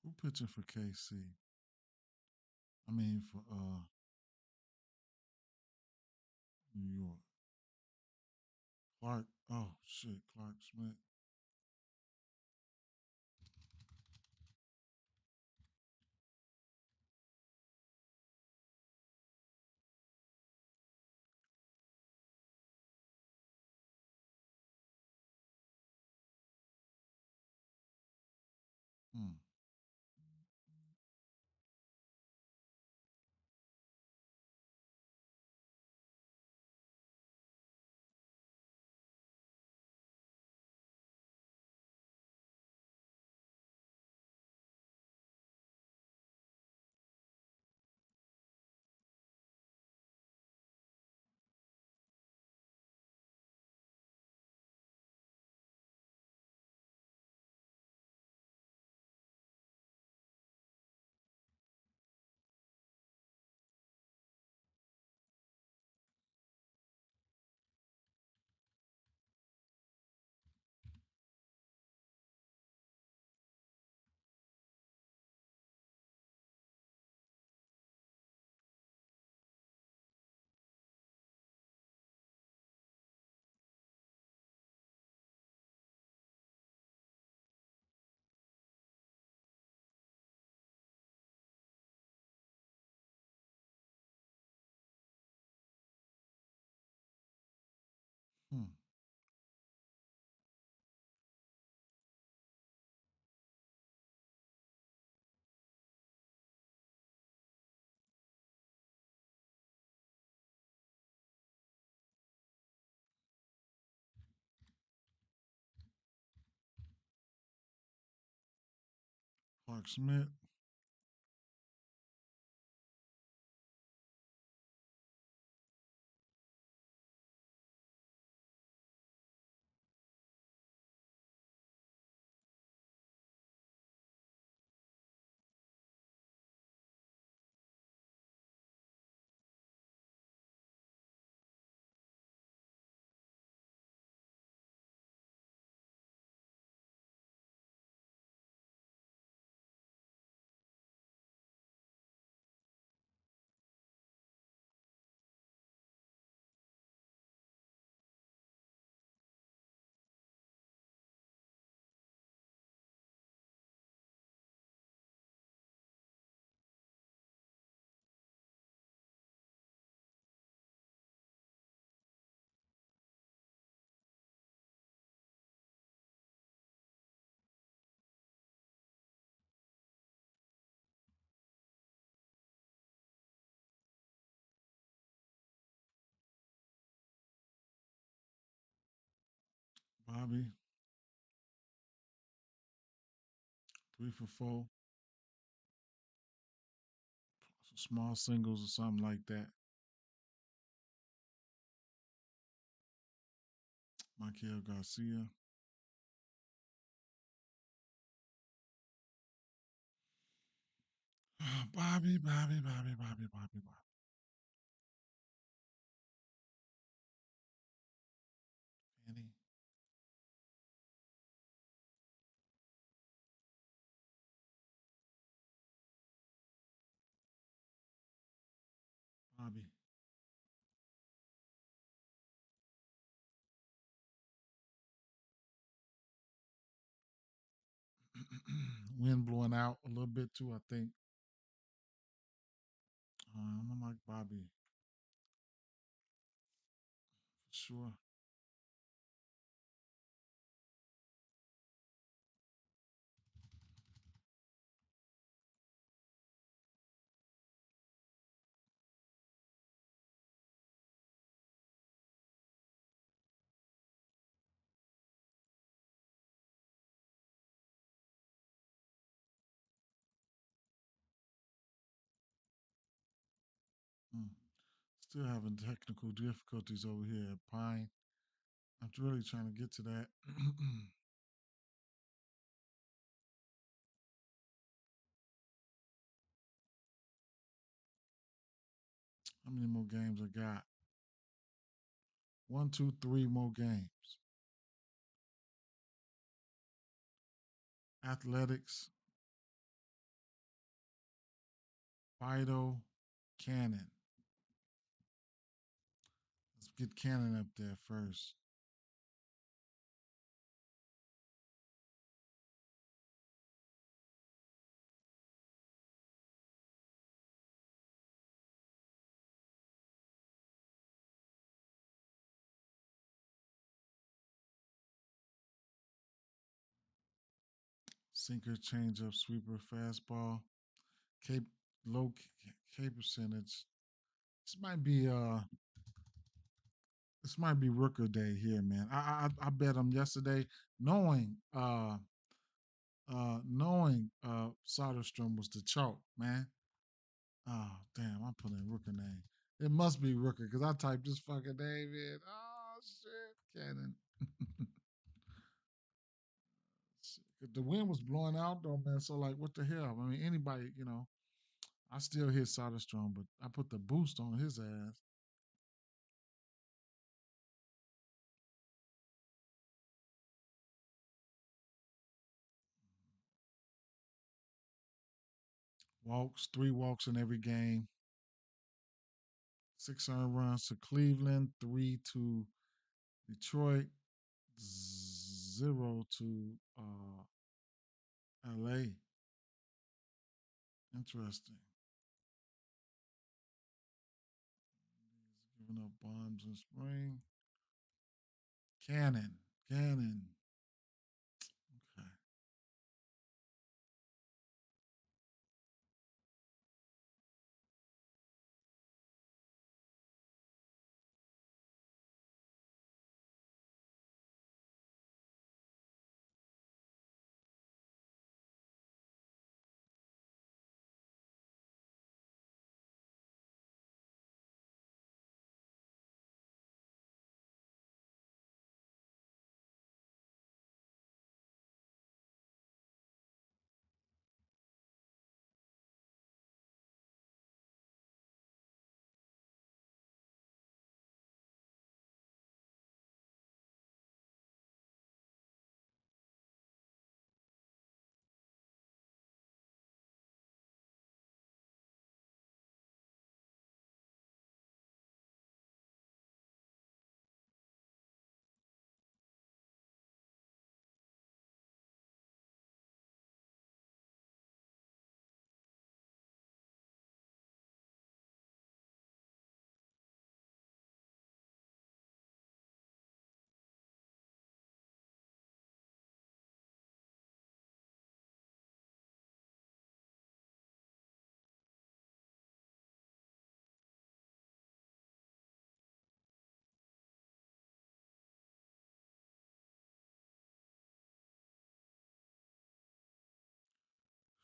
Who pitching for KC? I mean for New York. Clark. Oh shit, Clark Smith. Mm. Hmm. Clark Smith. Bobby. 3 for 4. Small singles or something like that. Michael Garcia. Bobby. Penny, Bobby. Wind blowing out a little bit too, I think. I don't like Bobby for sure. Mm. Still having technical difficulties over here at Pine. I'm really trying to get to that. How many more games I got? One, two, three more games. Athletics, Fido, Cannon. Let's get Cannon up there first. Sinker, changeup, sweeper, fastball, Cape low K percentage. This might be uh this might be Rooker Day here, man. I bet him yesterday, knowing Soderstrom was the chalk, man. Oh damn, I put in Rooker name. It must be Rooker because I typed this fucking name in. Oh shit, Cannon. The wind was blowing out though, man. So like, what the hell? I mean, anybody, I still hit Soderstrom, but I put the boost on his ass. Walks, 3 walks in every game. 6 earned runs to Cleveland, three to Detroit, 0 to LA. Interesting. He's giving up bombs in spring. Cannon. Cannon. Okay.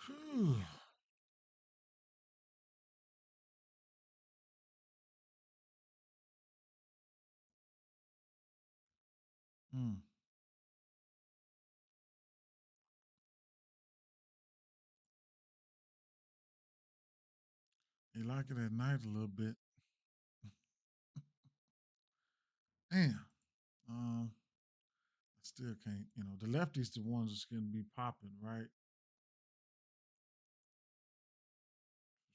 Whew. Mm. You like it at night a little bit. Damn. I still can't. The lefties, the ones that's going to be popping, right?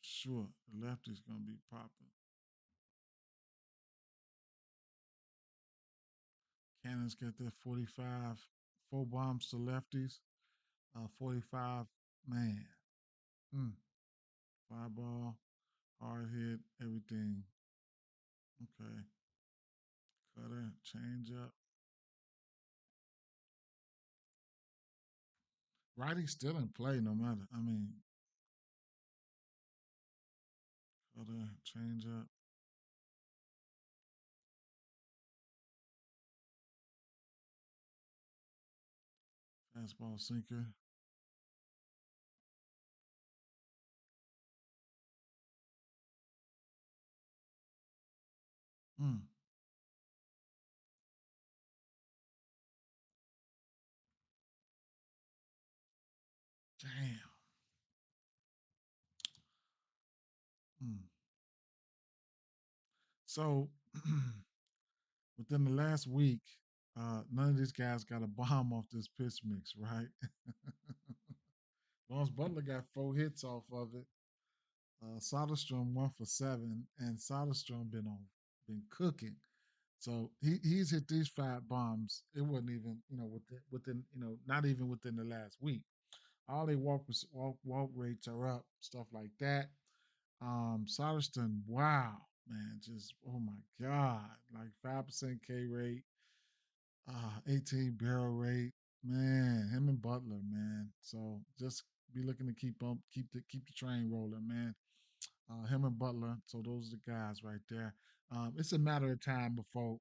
Sure, the lefties going to be popping. Cannons got that 45, four bombs to lefties. 45, man. Mm. Fly ball, hard hit, everything. Okay. Cutter, change up. Righty still in play no matter. I mean, cutter, change up. Fastball sinker. Mm. Damn. Mm. So within the last week, none of these guys got a bomb off this pitch mix, right? Lawrence Butler got 4 hits off of it. Soderstrom 1 for 7, and Soderstrom been cooking. So he's hit these 5 bombs. It wasn't even within not even within the last week. All their walk rates are up, stuff like that. Soderstrom, wow, man, just oh my god, like 5% K rate, 18 barrel rate, man. Him and Butler, man. So just be looking to keep the train rolling, man. Him and Butler. So those are the guys right there. It's a matter of time before,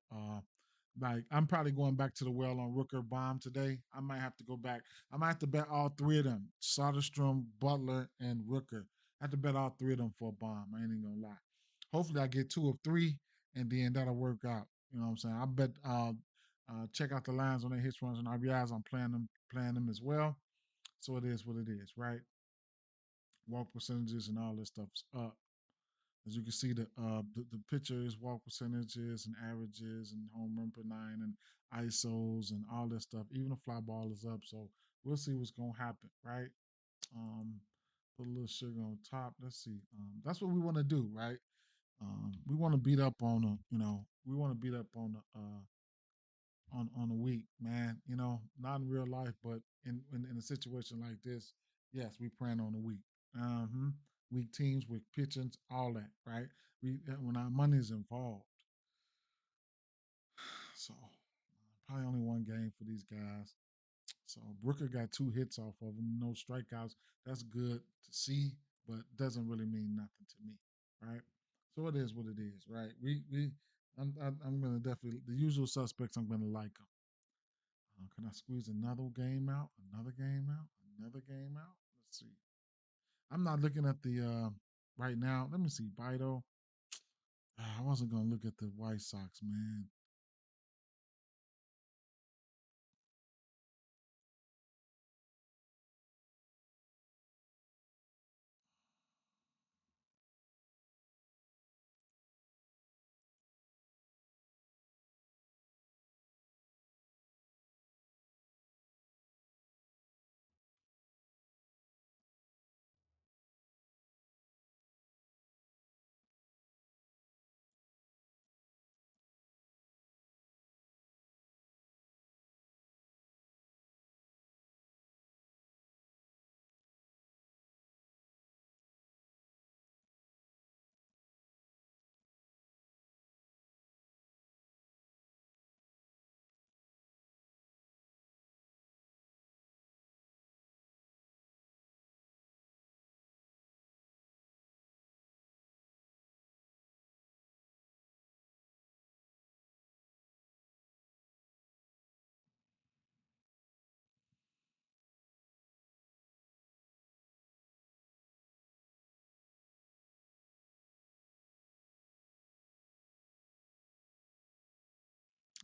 like, I'm probably going back to the well on Rooker Bomb today. I might have to go back. I might have to bet all three of them: Soderstrom, Butler, and Rooker. I have to bet all three of them for a bomb. I ain't even gonna lie. Hopefully, I get 2 of 3, and then that'll work out. You know what I'm saying? I bet. Check out the lines on their hits, runs, and RBIs. I'm playing them as well. So it is what it is, right? Walk percentages and all this stuff's up. As you can see, the pictures, walk percentages, and averages, and home run per nine, and ISOs, and all this stuff. Even the fly ball is up, so we'll see what's gonna happen, right? Um, put a little sugar on top. Let's see. That's what we want to do, right? We want to beat up on we want to beat up on a week, man. Not in real life, but in a situation like this, yes, we praying on a week. Uh-huh. Weak teams with pitchings, all that, right? We when our money is involved. So probably only one game for these guys. So Brooker got 2 hits off of him, no strikeouts. That's good to see, but doesn't really mean nothing to me, right? So it is what it is, right? I'm gonna definitely the usual suspects. I'm gonna like them. Can I squeeze another game out? Another game out? Another game out? Let's see. I'm not looking at the right now. Let me see. Bido. I wasn't gonna look at the White Sox, man.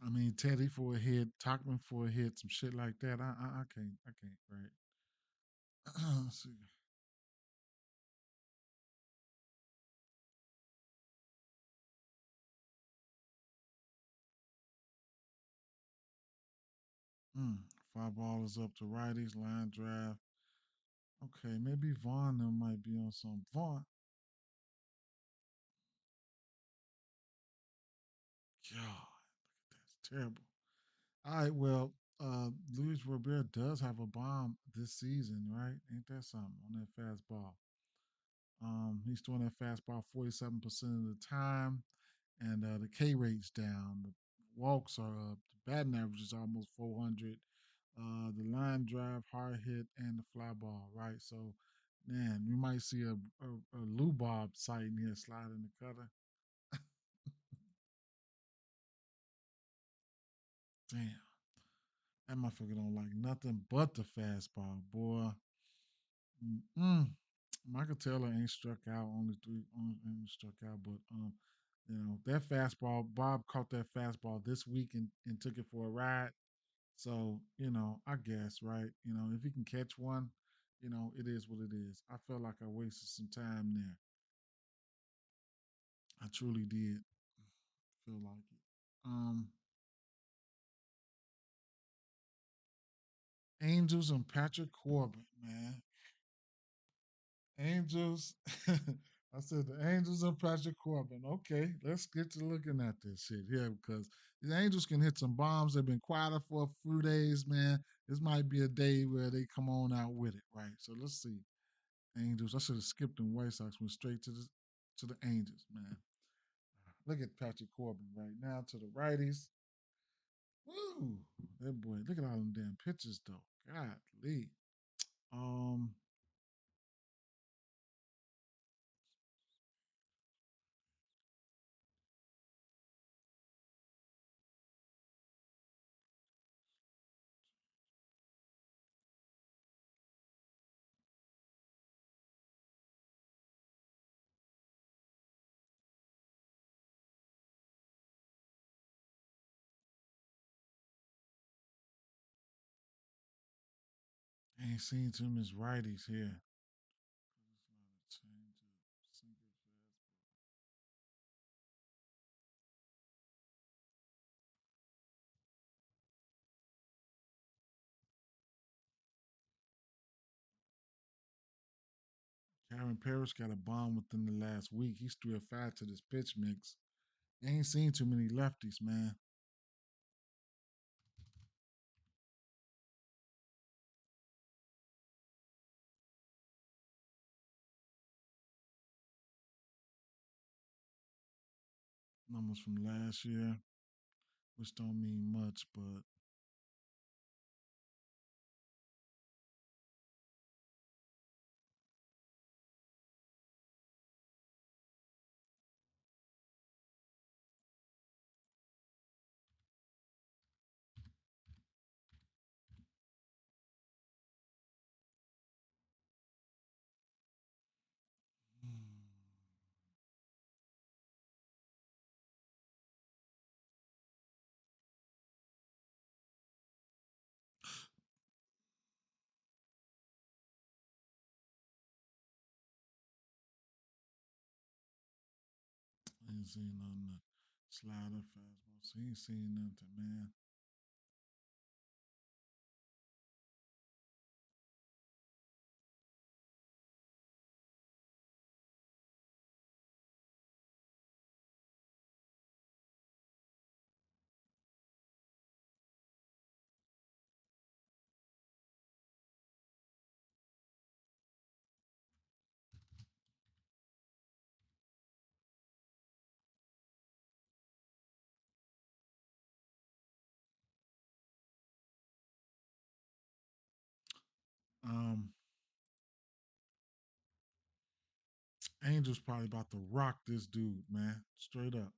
I mean, Teddy for a hit, Talkman for a hit, some shit like that. I can't, right? Let's see. Mm. Fly ball is up to righties. Line drive. Okay, maybe Vaughn them might be on some Vaughn. God, that's terrible. All right, well, Luis Robert does have a bomb this season, right? Ain't that something on that fastball? He's throwing that fastball 47% of the time, and the K rate's down. The walks are up. The batting average is almost 400. The line drive, hard hit, and the fly ball, right? So, man, we might see a Lou Bob sighting here sliding the cutter. Damn, that motherfucker don't like nothing but the fastball, boy. Mm-mm. Michael Taylor ain't struck out. Only three only struck out, but that fastball. Bob caught that fastball this week and took it for a ride. So I guess right. If he can catch one, it is what it is. I felt like I wasted some time there. I truly did feel like it. Angels and Patrick Corbin, man. Angels. I said the Angels and Patrick Corbin. Okay, let's get to looking at this shit here because the Angels can hit some bombs. They've been quieter for a few days, man. This might be a day where they come on out with it, right? So let's see. Angels. I should have skipped them White Sox. Went straight to the Angels, man. Look at Patrick Corbin right now to the righties. Woo! That boy. Look at all them damn pitches though. Golly. Um. Ain't seen too many righties here. Karen Parrish got a bomb within the last week. He's 3 or 5 to this pitch mix. Ain't seen too many lefties, man. Numbers from last year, which don't mean much, but ain't seen nothing. Slider, fastball. So he ain't seen nothing, man. 'em. Angel's probably about to rock this dude, man. Straight up.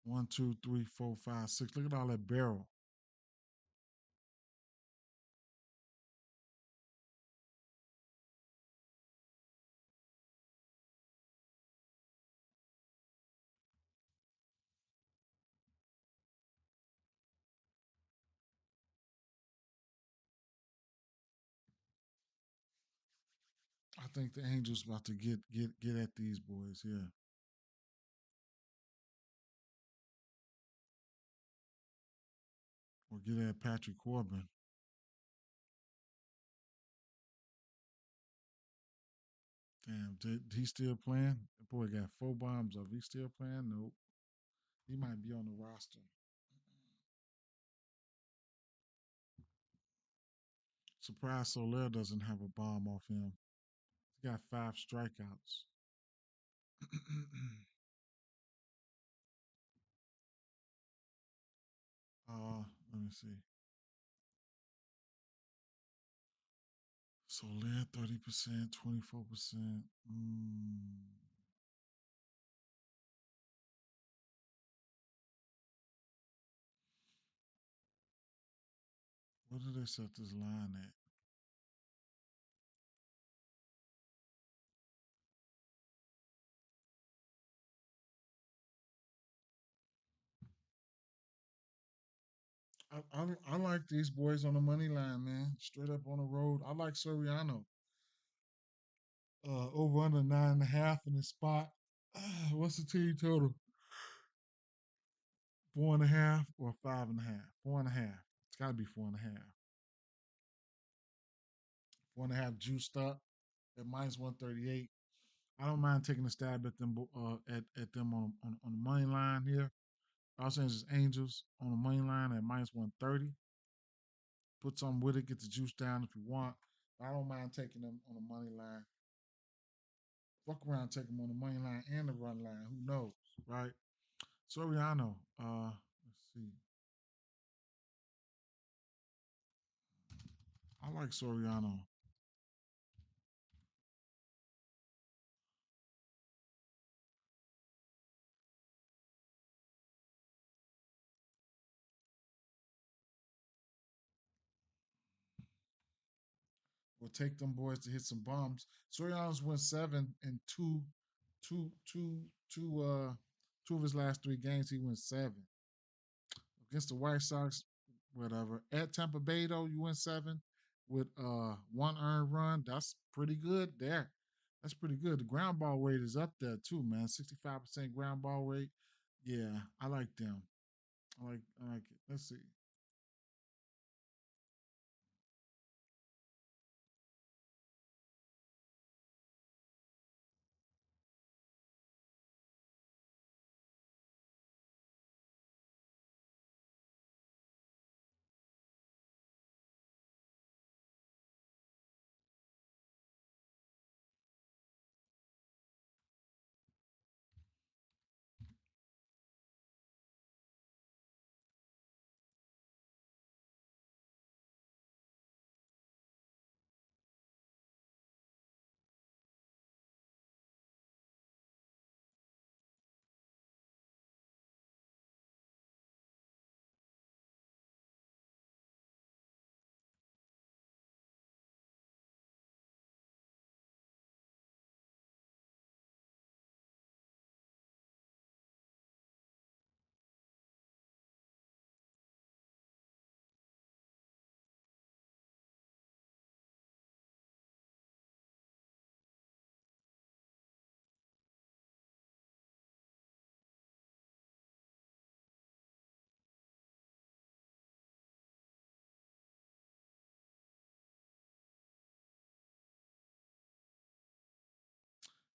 1, 2, 3, 4, 5, 6. Look at all that barrel. I I think the Angels about to get at these boys. Yeah, or get at Patrick Corbin. Damn, he still playing? The boy got 4 bombs up. He still playing? Nope. He might be on the roster. Surprised Soler doesn't have a bomb off him. He got 5 strikeouts. Let me see. Soler 30%, 24%. What did they set this line at? I like these boys on the money line, man. Straight up on the road. I like Soriano. Over under 9.5 in the spot. What's the team total? 4.5 or 5.5? 4.5. It's got to be 4.5. 4.5 juiced up at minus 138. I don't mind taking a stab at them at them on the money line here. Los Angeles Angels on the money line at minus 130. Put something with it, get the juice down if you want. I don't mind taking them on the money line. Fuck around, take them on the money line and the run line. Who knows, right? Soriano. Let's see. I like Soriano. We'll take them boys to hit some bombs. Soriano's won 7 and 2, two, two, two, two of his last 3 games. He went 7 against the White Sox. Whatever. At Tampa Bay though, you win 7 with 1 earned run. That's pretty good there. That's pretty good. The ground ball rate is up there too, man. 65% ground ball rate. Yeah, I like them. I like it. Let's see.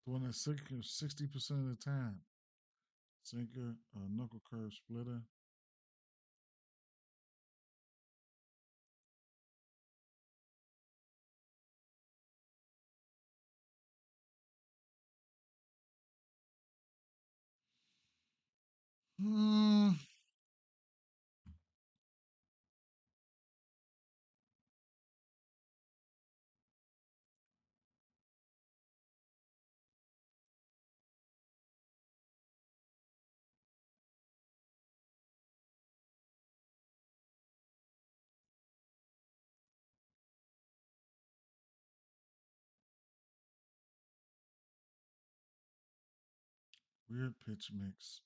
Doing that 60% of the time. Sinker, knuckle curve splitter. Hmm. Weird pitch mix.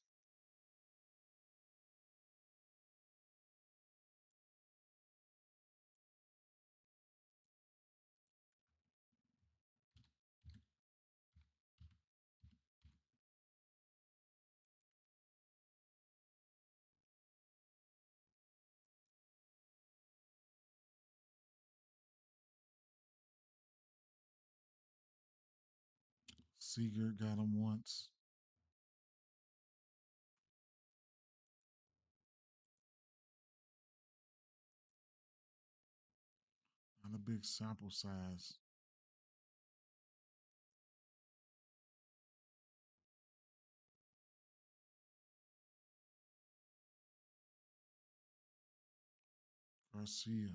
Seager got him once. Not a big sample size. Garcia.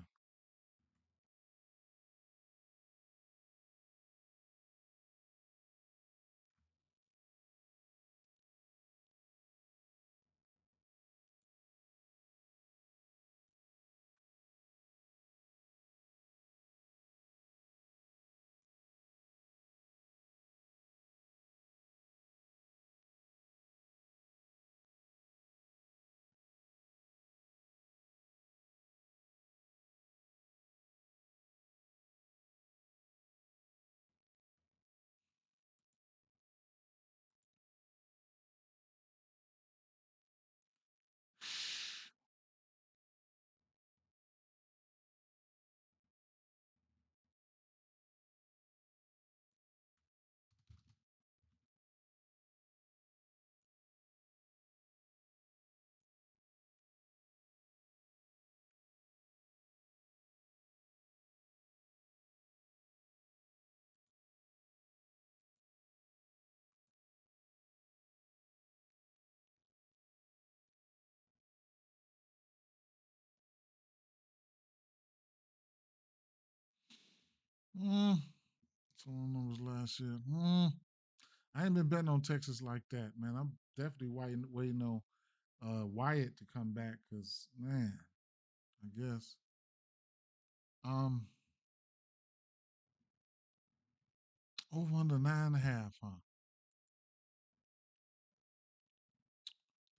Mm, total numbers last year. I ain't been betting on Texas like that, man. I'm definitely waiting on Wyatt to come back because, man, I guess. Um, Over under 9.5, huh?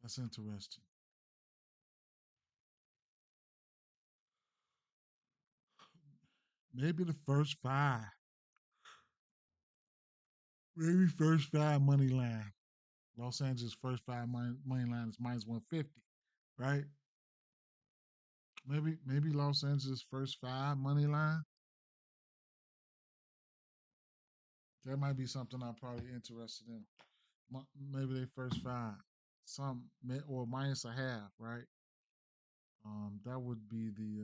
That's interesting. Maybe the first five. Maybe first five money line. Los Angeles first five money line is minus 150, right? Maybe Los Angeles first five money line. That might be something I'm probably interested in. Maybe they first five, or minus a half, right? That would be the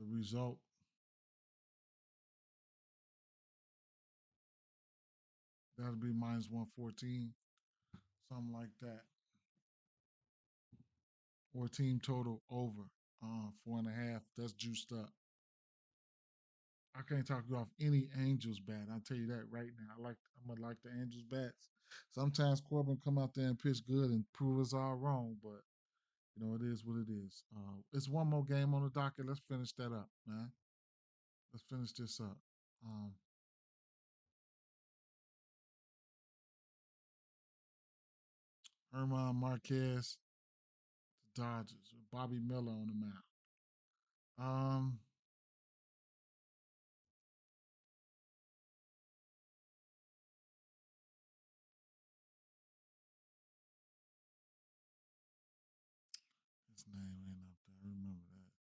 result. That'd be minus 114, something like that, or team total over 4.5. That's juiced up. I can't talk you off any Angels bat. I'll tell you that right now. I'm gonna like the Angels bats. Sometimes Corbin come out there and pitch good and prove us all wrong, but it is what it is. It's one more game on the docket. Let's finish that up, man. Let's finish this up. Um, Herman Marquez, the Dodgers, with Bobby Miller on the mound. Um, his name ain't up there. I remember that.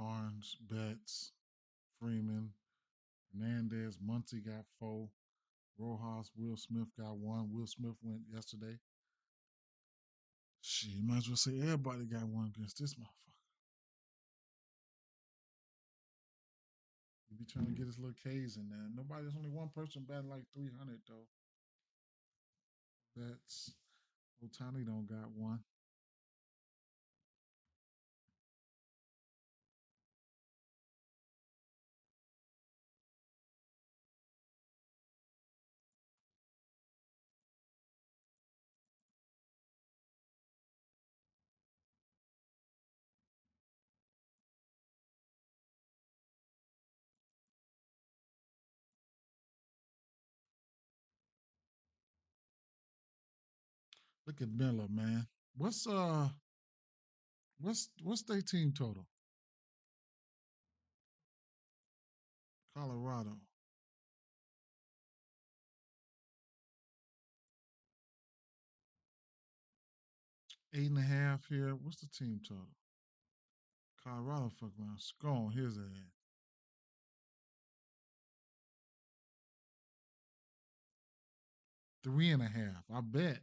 Barnes, Betts, Freeman, Hernandez, Muncie got 4. Rojas, Will Smith got 1. Will Smith went yesterday. Shit, you might as well say everybody got 1 against this motherfucker. You be trying to get his little K's in there. There's only one person batting like 300 though. That's Otani don't got 1. Look at Miller, man. What's what's their team total? Colorado. 8.5 here. What's the team total? Colorado fuck around. Score on his ass. 3.5. I bet.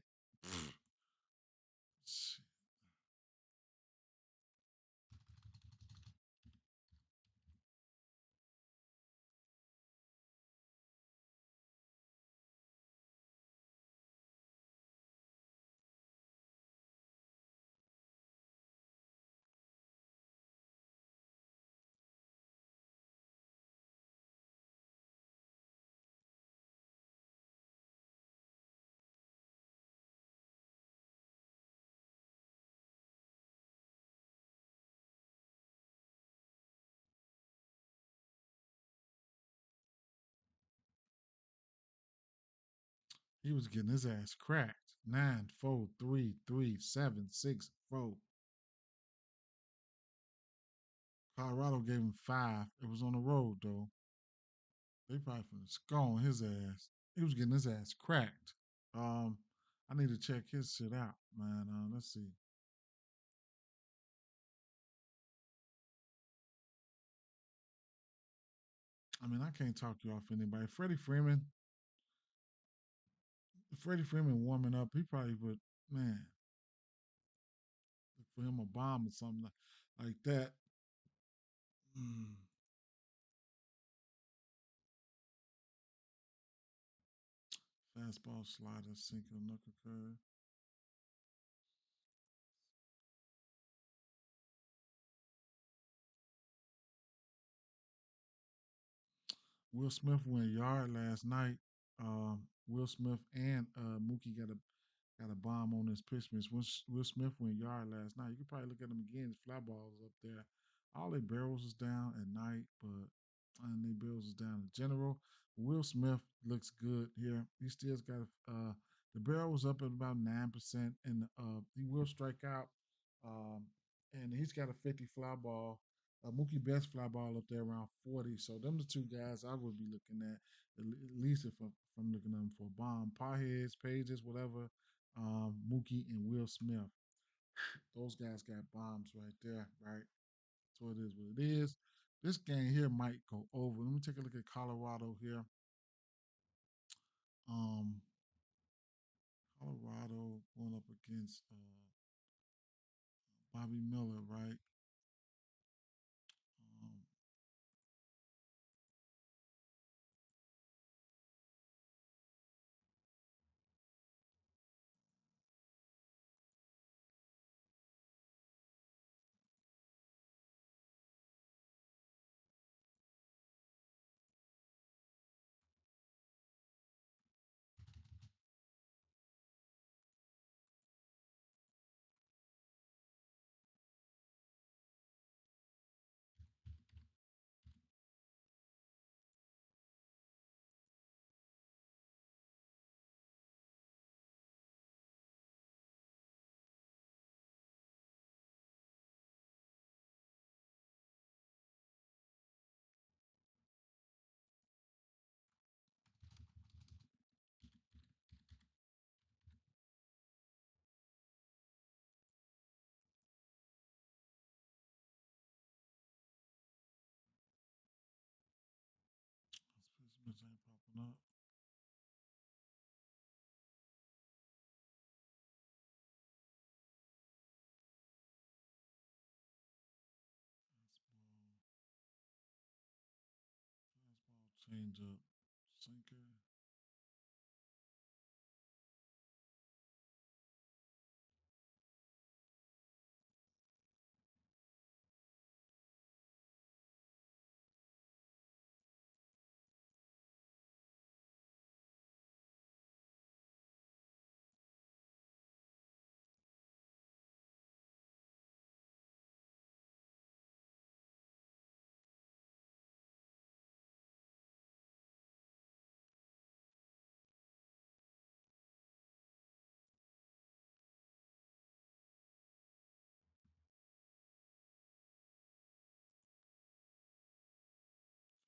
He was getting his ass cracked. 9-4-3-3-7-6-4. Colorado gave him 5. It was on the road though. They probably finna score on his ass. He was getting his ass cracked. Um, I need to check his shit out, man. Let's see. I mean, I can't talk you off anybody. Freddie Freeman warming up. He probably would, man, for him a bomb or something like that. Mm. Fastball, slider, sinker, knuckle curve. Will Smith went yard last night. Will Smith and Mookie got a bomb on his pitch miss. Will Smith went yard last night. You could probably look at him again. His fly balls up there. All their barrels is down at night, but and their barrels is down in general. Will Smith looks good here. He still's got the barrel was up at about 9%, and he will strike out. Um, and he's got a 50 fly ball. Mookie Betts fly ball up there around 40. So them the two guys I would be looking at least if I'm looking at them for a bomb. Parheads, Pages, whatever. Mookie and Will Smith. Those guys got bombs right there, right? So it is what it is. This game here might go over. Let me take a look at Colorado here. Um, Colorado going up against Bobby Miller, right? Um, Change up. Sinker.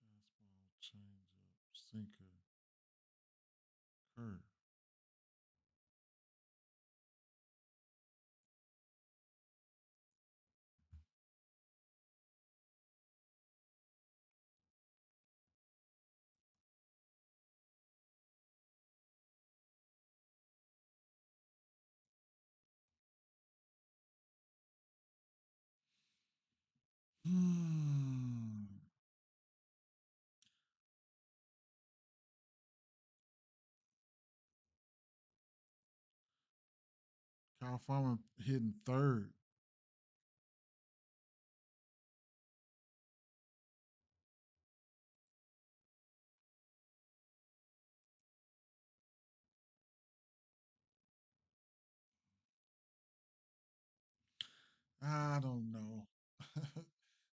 Fastball. Change up. Sinker. Curve. Hmm. Kyle Farmer hitting third. I don't know.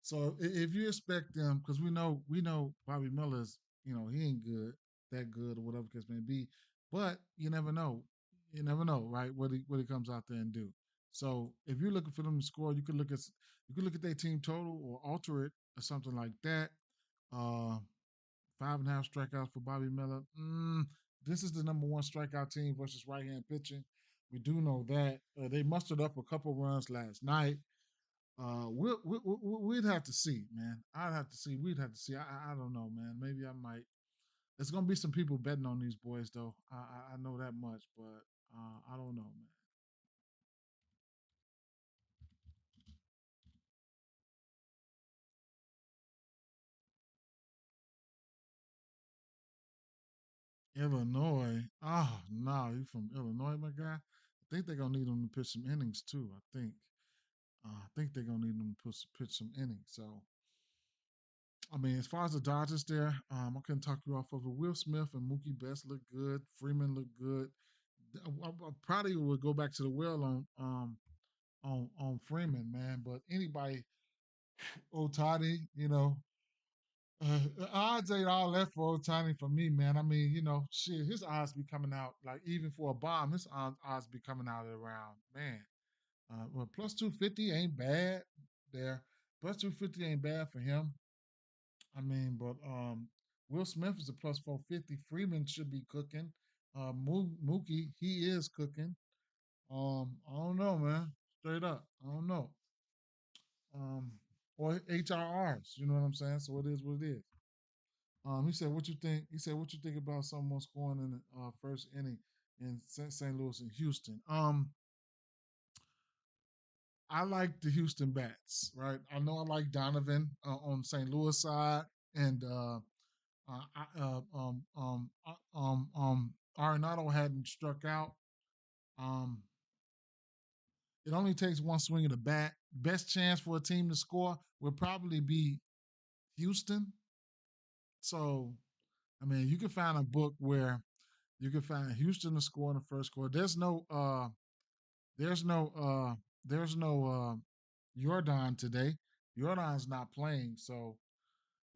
So if you expect them, because we know Bobby Miller's, he ain't good, that good or whatever case may be, but you never know. You never know, right? What he comes out there and do. So if you're looking for them to score, you could look at their team total or alter it or something like that. Uh, 5.5 strikeouts for Bobby Miller. This is the number one strikeout team versus right hand pitching. We do know that they mustered up a couple runs last night. We'd have to see, man. I'd have to see. We'd have to see. I don't know, man. Maybe I might. There's gonna be some people betting on these boys, though. I know that much, but I don't know, man. Illinois. Oh no, you from Illinois, my guy. I think they're gonna need them to pitch some innings too. I think. I think they're gonna need them to pitch some innings. So I mean, as far as the Dodgers there, I couldn't talk you off of it. Will Smith and Mookie Betts look good. Freeman look good. I probably would go back to the well on Freeman, man. But anybody, Otani, odds ain't all that for Otani for me, man. I mean, shit, his odds be coming out like even for a bomb, his odds be coming out at around man. Well, plus 250 ain't bad there. Plus 250 ain't bad for him. I mean, but Will Smith is a plus 450. Freeman should be cooking. Mookie, he is cooking. I don't know, man. Straight up, I don't know. Um, or HRRs, you know what I'm saying? So it is what it is. He said, "What you think?" He said, "What you think about someone scoring in the first inning in St. Louis and Houston?" I like the Houston bats, right? I know I like Donovan on St. Louis side, and Arenado hadn't struck out. Um, it only takes one swing of the bat. Best chance for a team to score would probably be Houston. So, I mean, you can find a book where you can find Houston to score in the first quarter. There's no, there's no Jordan today. Jordan's not playing, so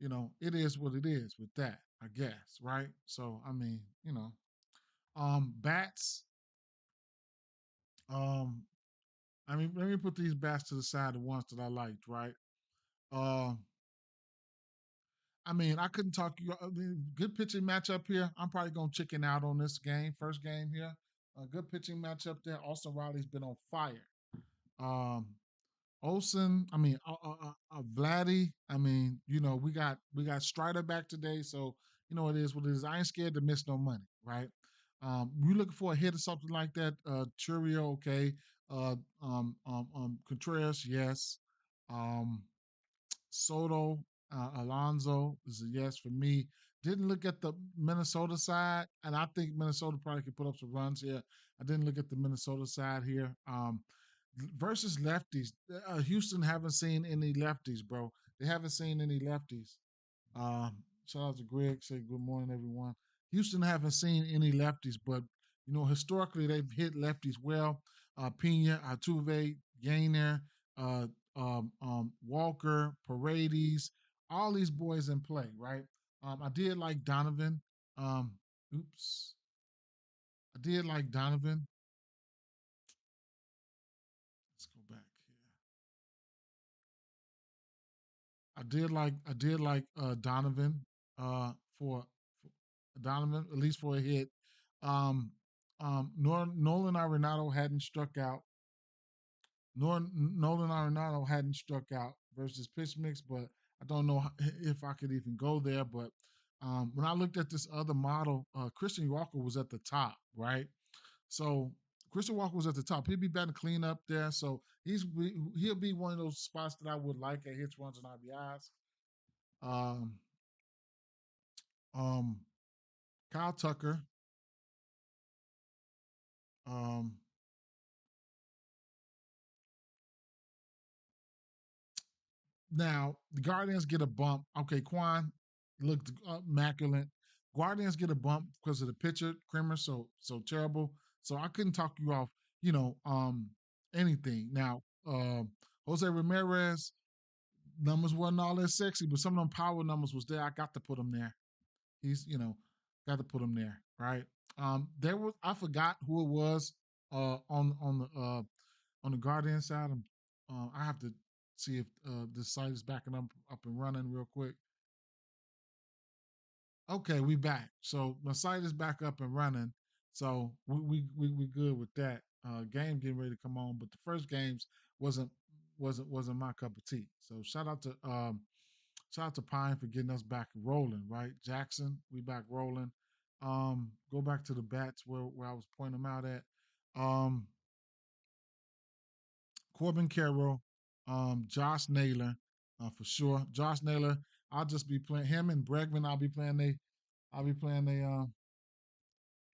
it is what it is with that, I guess, right? So, I mean, bats. Um, I mean, let me put these bats to the side. The ones that I liked, right? Uh, I mean, I couldn't talk you. I mean, good pitching matchup here. I'm probably gonna chicken out on this game, first game here. A good pitching matchup there. Austin Riley's been on fire. Um, Olson, I mean, Vladdy. I mean, we got Strider back today, so it is what it is. I ain't scared to miss no money, right? You looking for a hit or something like that? Churio, okay. Contreras, yes. Um, Soto, Alonzo is a yes for me. Didn't look at the Minnesota side, and I think Minnesota probably could put up some runs here. I didn't look at the Minnesota side here. Versus lefties, Houston haven't seen any lefties, bro. They haven't seen any lefties. Shout out to Greg. Say good morning, everyone. Houston haven't seen any lefties, but historically they've hit lefties well. Pena, Altuve, Gainer, uh, Walker, Paredes, all these boys in play, right? I did like Donovan. Um, oops, I did like Donovan. Let's go back here. I did like Donovan for Donovan at least for a hit. Um, Nolan Arenado hadn't struck out. Nolan Arenado hadn't struck out versus pitch mix, but I don't know if I could even go there. But when I looked at this other model, Christian Walker was at the top, right? So Christian Walker was at the top. He'll be batting clean up there. So he'll be one of those spots that I would like at hits, runs, and RBIs. Um, um, Kyle Tucker. Um, Now the Guardians get a bump. Okay, Quan looked immaculate. Guardians get a bump because of the pitcher, Kramer, so terrible. So I couldn't talk you off, you know, anything. Now, Jose Ramirez numbers wasn't all that sexy, but some of them power numbers was there. I got to put him there. He's, got to put him there, right? There was I forgot who it was on the Guardian side. I have to see if the site is backing up and running real quick. Okay, we back. So my site is back up and running. So we good with that. Game getting ready to come on, but the first games wasn't wasn't my cup of tea. So shout out to Pine for getting us back rolling. Right, Jackson, we back rolling. Go back to the bats where I was pointing them out at. Um, Corbin Carroll, Josh Naylor, for sure. Josh Naylor, I'll just be playing him and Bregman. I'll be playing they.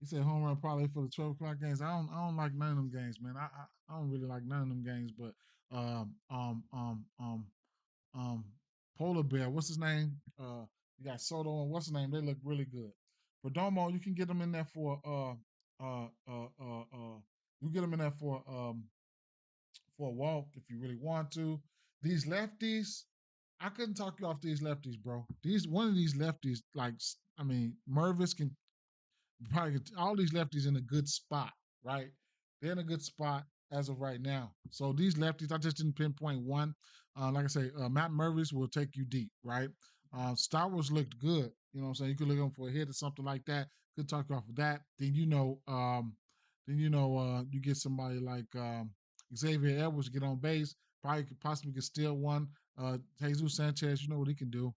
He said home run probably for the 12 o'clock games. I don't like none of them games, man. I don't really like none of them games. But um um um um um Polar Bear, what's his name? You got Soto and what's his name? They look really good. Perdomo, you can get them in there for you get them in there for a walk if you really want to. These lefties, I couldn't talk you off these lefties, bro. These one of these lefties, like I mean, Mervis can probably all these lefties in a good spot, right? They're in a good spot as of right now. So these lefties, I just didn't pinpoint one. Like I say, Matt Mervis will take you deep, right? Star Wars looked good. You know what I'm saying? You could look him for a hit or something like that. Could talk off of that. You get somebody like Xavier Edwards get on base. Probably could possibly could steal one. Jesus Sanchez, you know what he can do.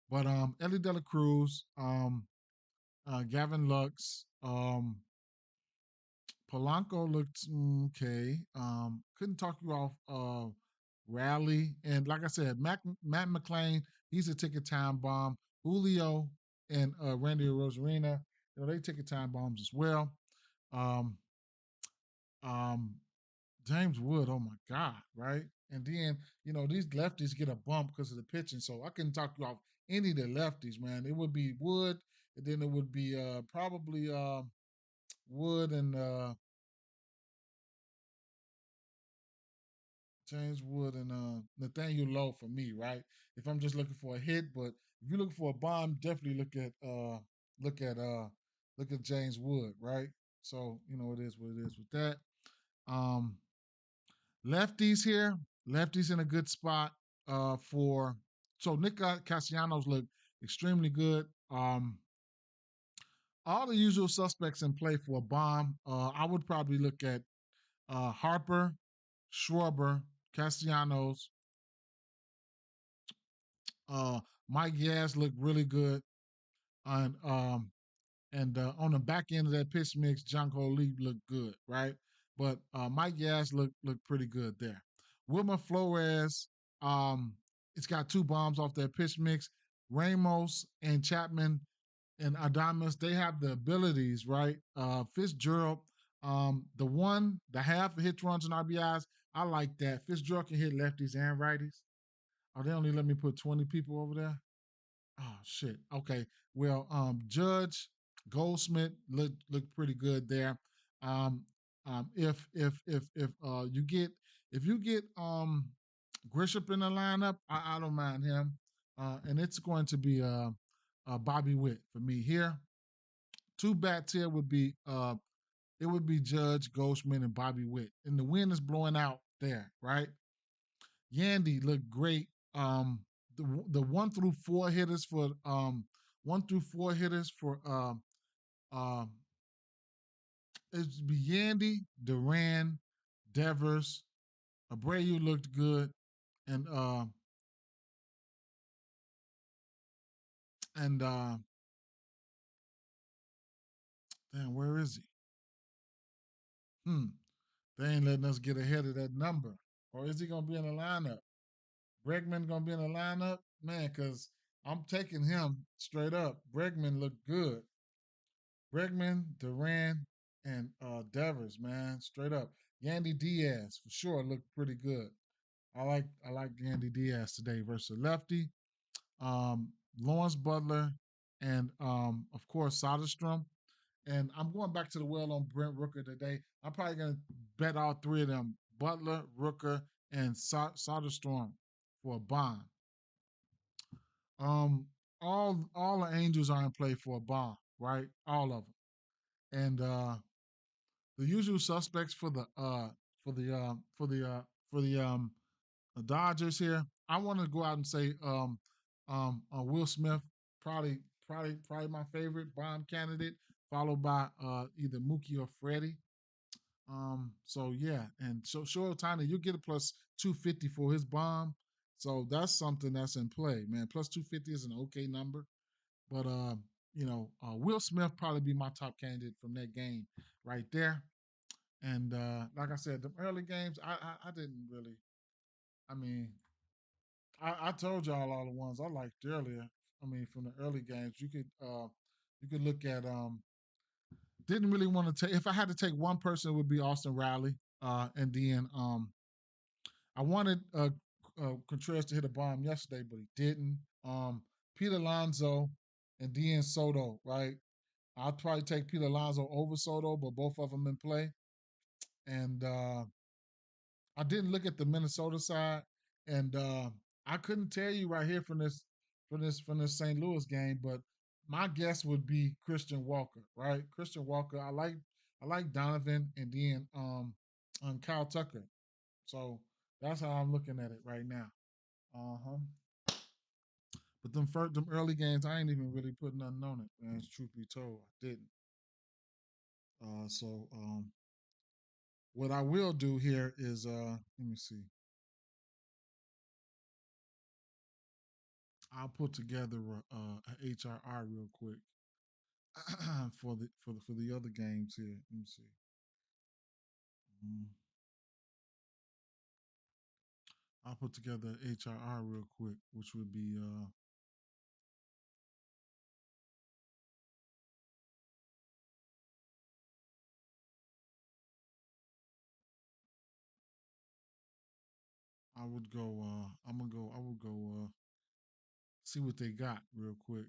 But Ellie De La Cruz, Gavin Lux, Polanco looked okay. Couldn't talk you off Rally. And like I said, Matt McClain, he's a ticket time bomb. Julio and Randy Rosarina, they ticket time bombs as well. Um, um, James Wood, oh my God, right? And then, these lefties get a bump because of the pitching. So I couldn't talk you off any of the lefties, man. It would be Wood, and then it would be probably Wood and James Wood and Nathaniel Lowe for me, right? If I'm just looking for a hit, but if you're looking for a bomb, definitely look at look at James Wood, right? So it is what it is with that. Um, Lefties here, lefties in a good spot for. So Nick Castellanos look extremely good. All the usual suspects in play for a bomb. I would probably look at Harper, Schwarber, Castellanos, Mike Yaz looked really good, and on the back end of that pitch mix, John Cole Lee looked good, right? But Mike Yaz looked pretty good there. Wilmer Flores, um, It's got two bombs off that pitch mix. Ramos and Chapman and Adamas, they have the abilities, right? Fitzgerald, the half hits, runs, and RBIs, I like that. Fitzgerald can hit lefties and righties. Oh, they only let me put 20 people over there? Oh shit. Okay. Well, Judge Goldsmith looked pretty good there. Um, if you get Grisham in the lineup, I don't mind him. And it's going to be Bobby Witt for me here. Two bats here would be it would be Judge Goldschmidt and Bobby Witt. And the wind is blowing out there, right? Yandy looked great. The 1 through 4 hitters for 1 through 4 hitters for um it's be Yandy, Duran, Devers, Abreu looked good, and and damn, where is he? Hmm. They ain't letting us get ahead of that number. Or is he gonna be in the lineup? Bregman gonna be in the lineup? Man, cause I'm taking him straight up. Bregman looked good. Bregman, Duran, and Devers, man, straight up. Yandy Diaz for sure looked pretty good. I like Yandy Diaz today versus lefty. Lawrence Butler, and of course Soderstrom. And I'm going back to the well on Brent Rooker today. I'm probably gonna bet all three of them: Butler, Rooker, and Soderstrom for a bond. Um, all the Angels are in play for a bond, right? All of them. And the usual suspects for the for the for the Dodgers here. I want to go out and say Will Smith, probably my favorite bond candidate, followed by either Mookie or Freddie. So yeah, and so sure Tiny, you get a plus 250 for his bomb. So that's something that's in play, man. Plus 250 is an okay number. But Will Smith probably be my top candidate from that game right there. And like I said, the early games, I didn't really. I mean, I told y'all all the ones I liked earlier. I mean, from the early games, you could look at didn't really want to take. If I had to take one person, it would be Austin Riley. And then I wanted Contreras to hit a bomb yesterday, but he didn't. Pete Alonso and Dean Soto, right? I'll probably take Pete Alonso over Soto, but both of them in play. And I didn't look at the Minnesota side, and I couldn't tell you right here from this St. Louis game, but my guess would be Christian Walker, right? Christian Walker. I like Donovan and then Kyle Tucker. So that's how I'm looking at it right now. Uh huh. But them early games, I ain't even really put nothing on it, man. Truth be told, I didn't. So what I will do here is let me see. I'll put together a HRR real quick for the other games here. Let me see. Mm, I'll put together HRR real quick, which would be I would go. I'm gonna go. I would go. See what they got real quick.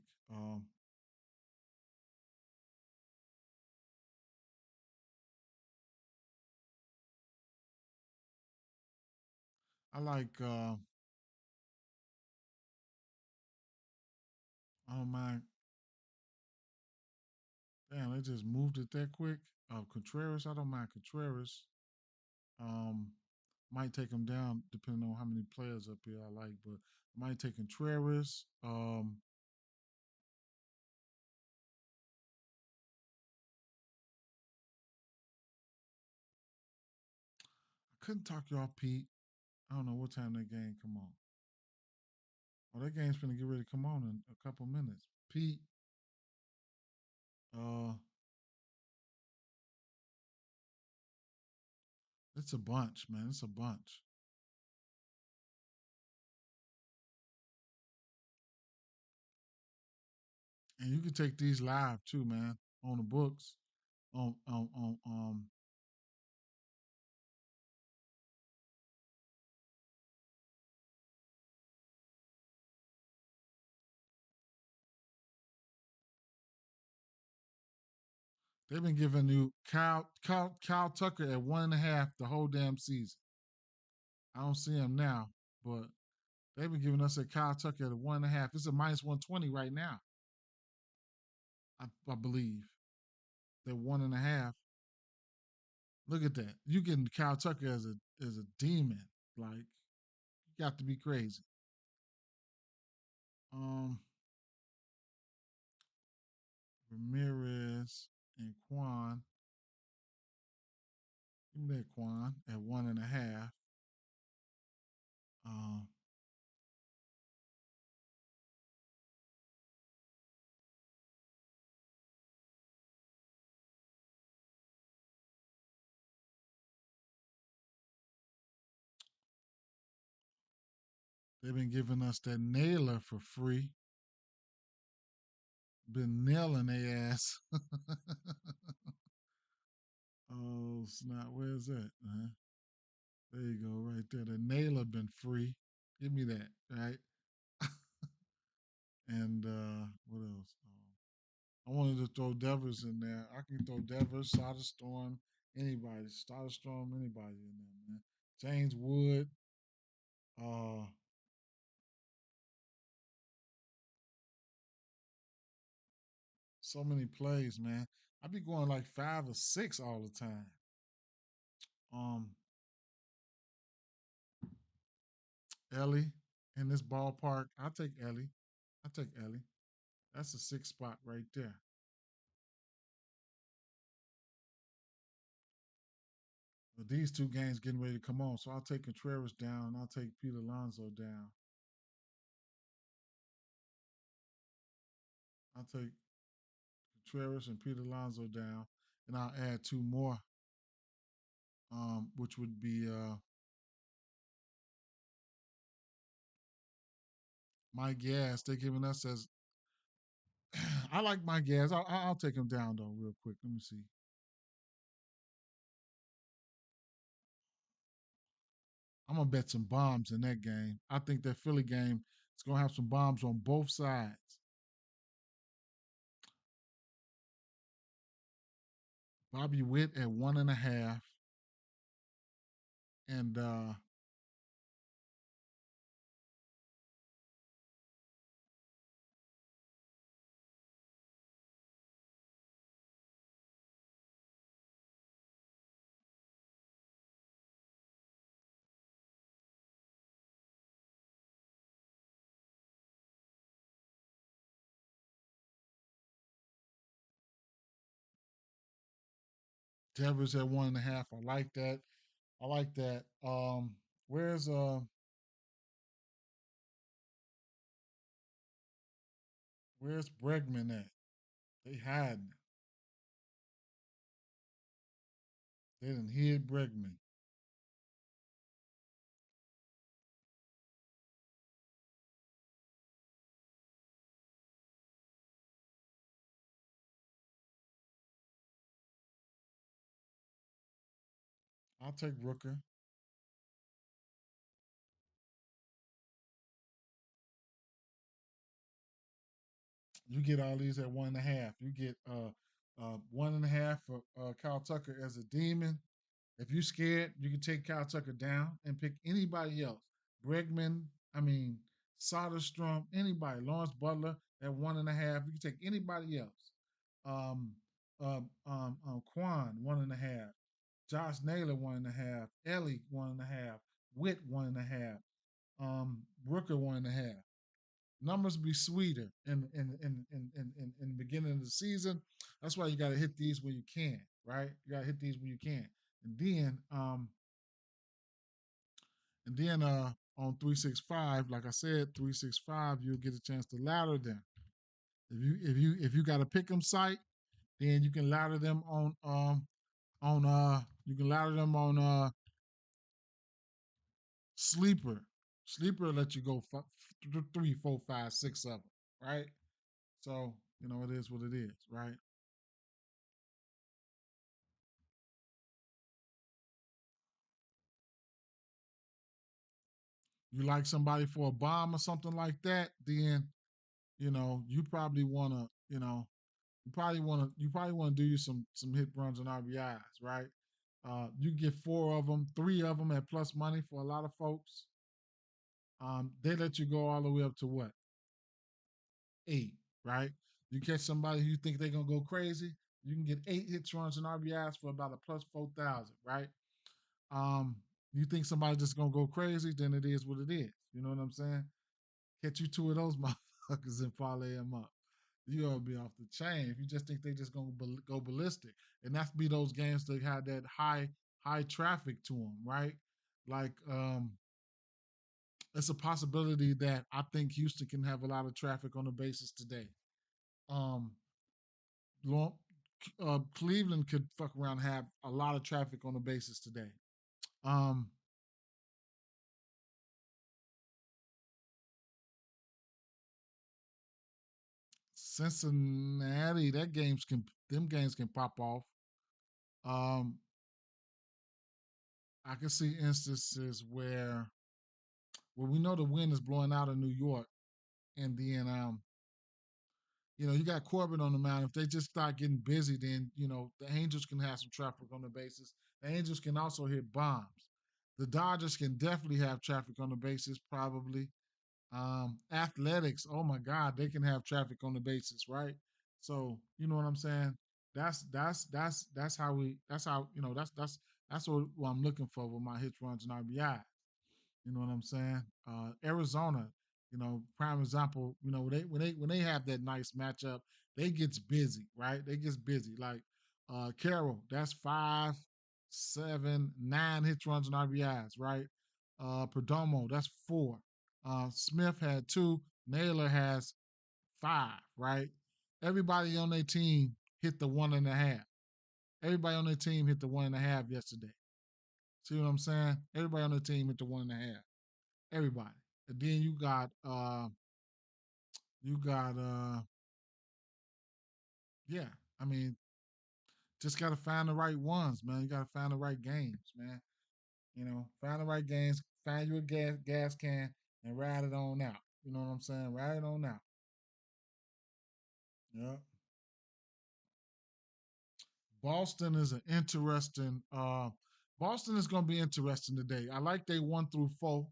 I like. I don't mind. Damn, they just moved it that quick. Contreras. I don't mind Contreras. Um, might take him down depending on how many players up here I like, but I might take Contreras. I couldn't talk you off, Pete. I don't know what time that game come on. Oh, that game's gonna get ready to come on in a couple minutes. Pete, uh, it's a bunch, man. It's a bunch. And you can take these live too, man, on the books. They've been giving you Kyle Tucker at 1.5 the whole damn season. I don't see him now, but they've been giving us a Kyle Tucker at 1.5. It's a minus 120 right now. I believe they're 1.5. Look at that. You getting Kyle Tucker as a demon. Like, you got to be crazy. Um, Ramirez and Quan. Give me that Quan at 1.5. Um, they've been giving us that nailer for free. Been nailing their ass. Oh snap! Where's that? There you go, right there. The nailer been free. Give me that, right? And what else? I wanted to throw Devers in there. I can throw Devers, Soda Storm, anybody, Soda Storm, anybody in there, man. James Wood. Uh, so many plays, man. I be going like 5 or 6 all the time. Um, Ellie in this ballpark. I take Ellie. I take Ellie. That's a 6 spot right there. But these two games getting ready to come on, so I'll take Contreras down. I'll take Pete Alonso down. I'll take Contreras and Pete Alonso down, and I'll add 2 more, which would be Mike Gas. They're giving us as I like Mike Gas. I'll take him down though, real quick. Let me see. I'm gonna bet some bombs in that game. I think that Philly game is gonna have some bombs on both sides. Bobby Witt at 1.5, and Devers at 1.5. I like that. I like that. Where's where's Bregman at? They hiding. They didn't hid Bregman. I'll take Rooker. You get all these at 1.5. You get 1.5 for Kyle Tucker as a demon. If you're scared, you can take Kyle Tucker down and pick anybody else. Bregman, I mean, Soderstrom, anybody. Lawrence Butler at 1.5. You can take anybody else. Um, Quan, 1.5. Josh Naylor, 1.5. Ellie, 1.5. Witt, 1.5. Rooker, 1.5. Numbers be sweeter in the beginning of the season. That's why you got to hit these when you can, right? You got to hit these when you can, and then on 365, like I said, 365, you'll get a chance to ladder them. If you got a pick 'em site, then you can ladder them on you can ladder them on sleeper. Sleeper let you go 3, 4, 5, 6 of them, right? So It is what it is, right? You like somebody for a bomb or something like that, then you probably want to, you probably want to do you some hit runs and RBIs, right? You get four of them, three of them at plus money for a lot of folks. They let you go all the way up to what, eight, right? You catch somebody who you think they're gonna go crazy, you can get eight hits, runs, and RBIs for about a plus 4,000, right? Um, you think somebody's just gonna go crazy, then it is what it is. You know what I'm saying? Catch you two of those motherfuckers and parlay them up. You gonna be off the chain if you just think they just gonna go ballistic, and that's be those games that had that high traffic to them, right? Like, it's a possibility that I think Houston can have a lot of traffic on the bases today. Um, Cleveland could fuck around and have a lot of traffic on the bases today. Um, Cincinnati, them games can pop off. Um, I can see instances where we know the wind is blowing out of New York, and then you got Corbin on the mound. If they just start getting busy, then the Angels can have some traffic on the bases. The Angels can also hit bombs. The Dodgers can definitely have traffic on the bases, probably. Athletics, oh my God, they can have traffic on the bases, right? So you know what I'm saying. That's how that's what I'm looking for with my hits, runs, and RBI. You know what I'm saying? Arizona, prime example. When they have that nice matchup, they gets busy, right? They gets busy. Like Carroll, that's 5, 7, 9 hits, runs, and RBIs, right? Perdomo, that's 4. Smith had 2. Naylor has 5, right? Everybody on their team hit the 1.5. Everybody on their team hit the 1.5 yesterday. See what I'm saying? Everybody on the team hit the 1.5. Everybody. And then you got yeah. I mean, just gotta find the right ones, man. You gotta find the right games, man. Find the right games, find you a gas can and ride it on out. You know what I'm saying? Ride it on out. Yeah. Boston is an interesting Boston is gonna be interesting today. I like they 1 through 4,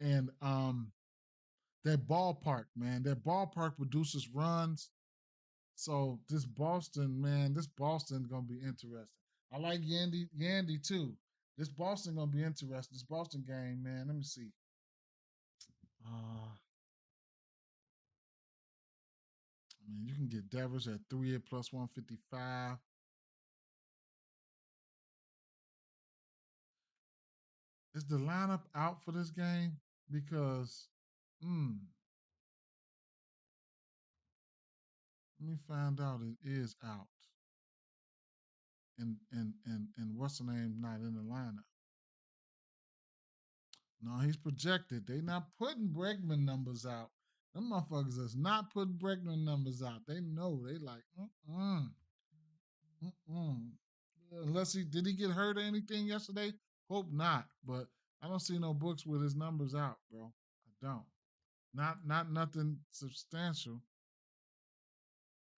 and that ballpark, man. That ballpark produces runs. So this Boston gonna be interesting. I like Yandy too. This Boston gonna be interesting. This Boston game, man. Let me see. I mean, you can get Devers at 3 at plus 155. Is the lineup out for this game? Because, let me find out it is out. And what's the name not in the lineup? No, he's projected. They not putting Bregman numbers out. Them motherfuckers is not putting Bregman numbers out. They know. They like, mm. Unless did he get hurt or anything yesterday? Hope not. But I don't see no books with his numbers out, bro. I don't. Not nothing substantial.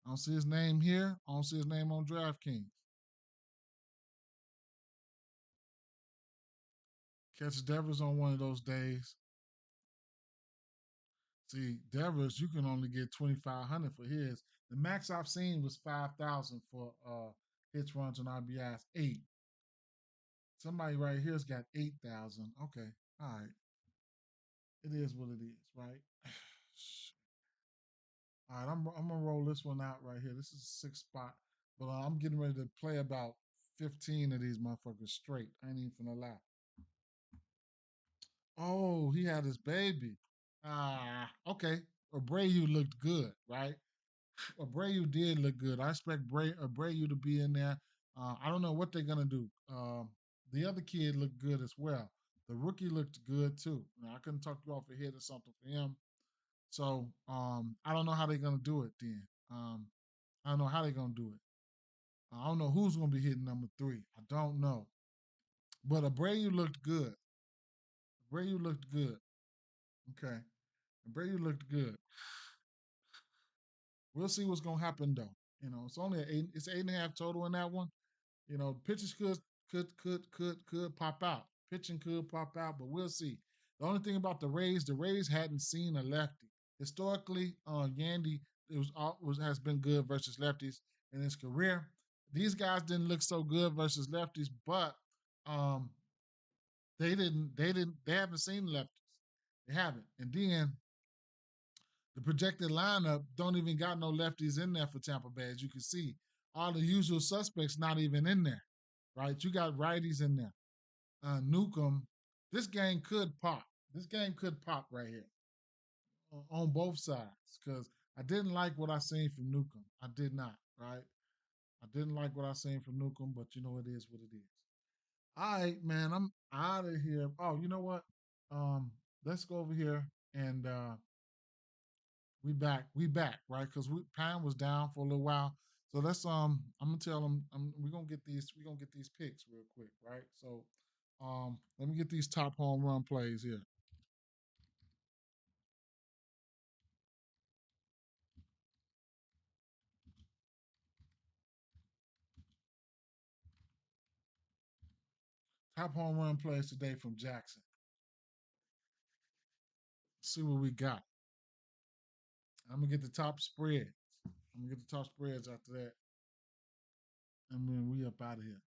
I don't see his name here. I don't see his name on DraftKings. Catch Devers on one of those days. See, Devers, you can only get 2,500 for his. The max I've seen was 5,000 for hits, runs, and RBIs. 8. Somebody right here's got 8,000. Okay, all right. It is what it is, right? All right, I'm gonna roll this one out right here. This is a 6 spot, but I'm getting ready to play about 15 of these motherfuckers straight. I ain't even finna lie. Oh, he had his baby. Okay. Abreu looked good, right? Abreu did look good. I expect Abreu to be in there. I don't know what they're gonna do. The other kid looked good as well. The rookie looked good too. Now, I couldn't talk you off a head or something for him. So I don't know how they're gonna do it then. Um, I don't know how they're gonna do it. I don't know who's gonna be hitting number three. I don't know. But Abreu looked good. Abreu looked good. Okay. Abreu looked good. We'll see what's gonna happen though. It's only it's 8.5 total in that one. Pitches could pop out. Pitching could pop out, but we'll see. The only thing about the Rays hadn't seen a lefty. Historically, Yandy has been good versus lefties in his career. These guys didn't look so good versus lefties, but um, they haven't seen lefties. They haven't. And then the projected lineup don't even got no lefties in there for Tampa Bay. As you can see, all the usual suspects not even in there, right? You got righties in there. Newcomb, this game could pop. This game could pop right here on both sides because I didn't like what I seen from Newcomb. I did not, right? I didn't like what I seen from Newcomb, but it is what it is. All right, man, I'm out of here. Oh, you know what? Let's go over here and we back, right? Because Pine was down for a little while. So let's I'm gonna tell them we're gonna get these picks real quick, right? So let me get these top home run plays here. Top home run plays today from Jackson. Let's see what we got. I'm gonna get the top spreads. I'm gonna get the top spreads after that. And then we up out of here.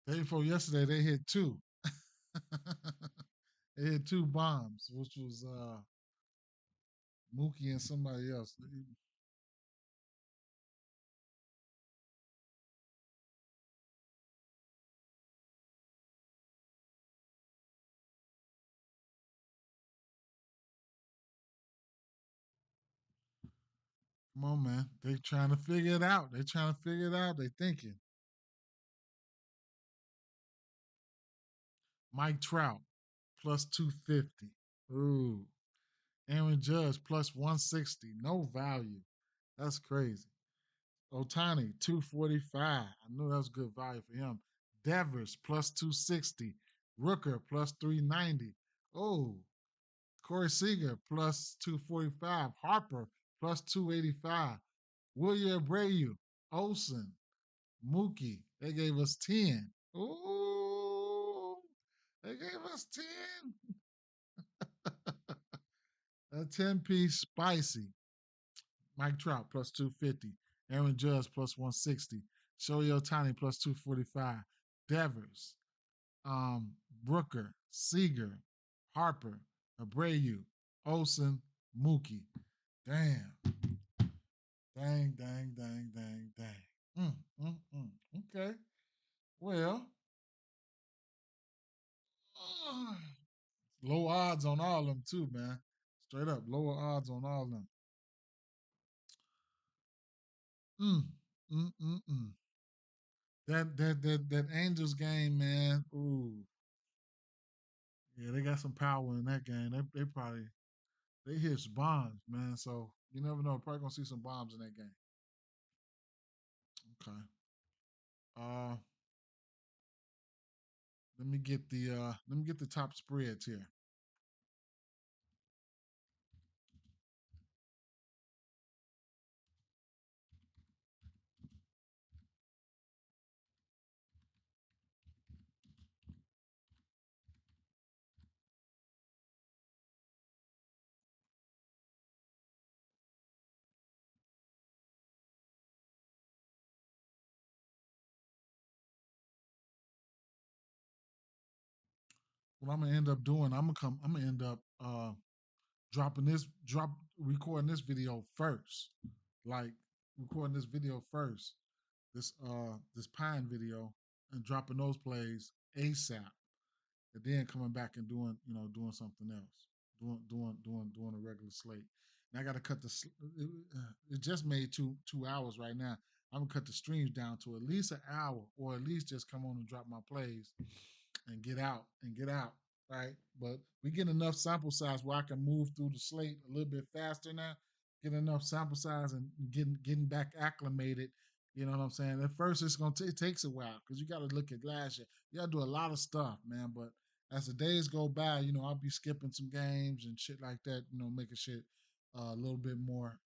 Day before yesterday, they hit two. They hit two bombs, which was Mookie and somebody else. Come on, man. They trying to figure it out. They trying to figure it out. They thinking. Mike Trout plus 250. Ooh. Aaron Judge plus 160. No value. That's crazy. Otani 245. I knew that was good value for him. Devers plus 260. Rooker plus 390. Oh, Corey Seager plus 245. Harper plus 285. William Abreu, Olson, Mookie. They gave us 10. Ooh, they gave us 10. A 10-piece spicy. Mike Trout plus 250. Aaron Judge plus 160. Shohei Otani plus 245. Devers, Brooker, Seager, Harper, Abreu, Olson, Mookie. Damn. Dang, dang, dang, dang, dang. Okay. Well, uh, low odds on all of them too, man. Straight up, lower odds on all of them. Mm, mm. That Angels game, man. Ooh, yeah, they got some power in that game. They probably they hit some bombs, man. So you never know. Probably gonna see some bombs in that game. Okay. Uh, let me get the top spreads here. what I'm gonna end up doing, I'm gonna end up recording this video first. Like recording this video first. This pine video and dropping those plays ASAP. And then coming back and doing, doing something else. Doing a regular slate. And I gotta cut it just made 2 hours right now. I'm gonna cut the streams down to at least an hour, or at least just come on and drop my plays and get out, right? But we get enough sample size where I can move through the slate a little bit faster now. Get enough sample size and getting back acclimated. You know what I'm saying? At first, it takes a while because you got to look at last year. You got to do a lot of stuff, man. But as the days go by, I'll be skipping some games and shit like that. Making shit a little bit more,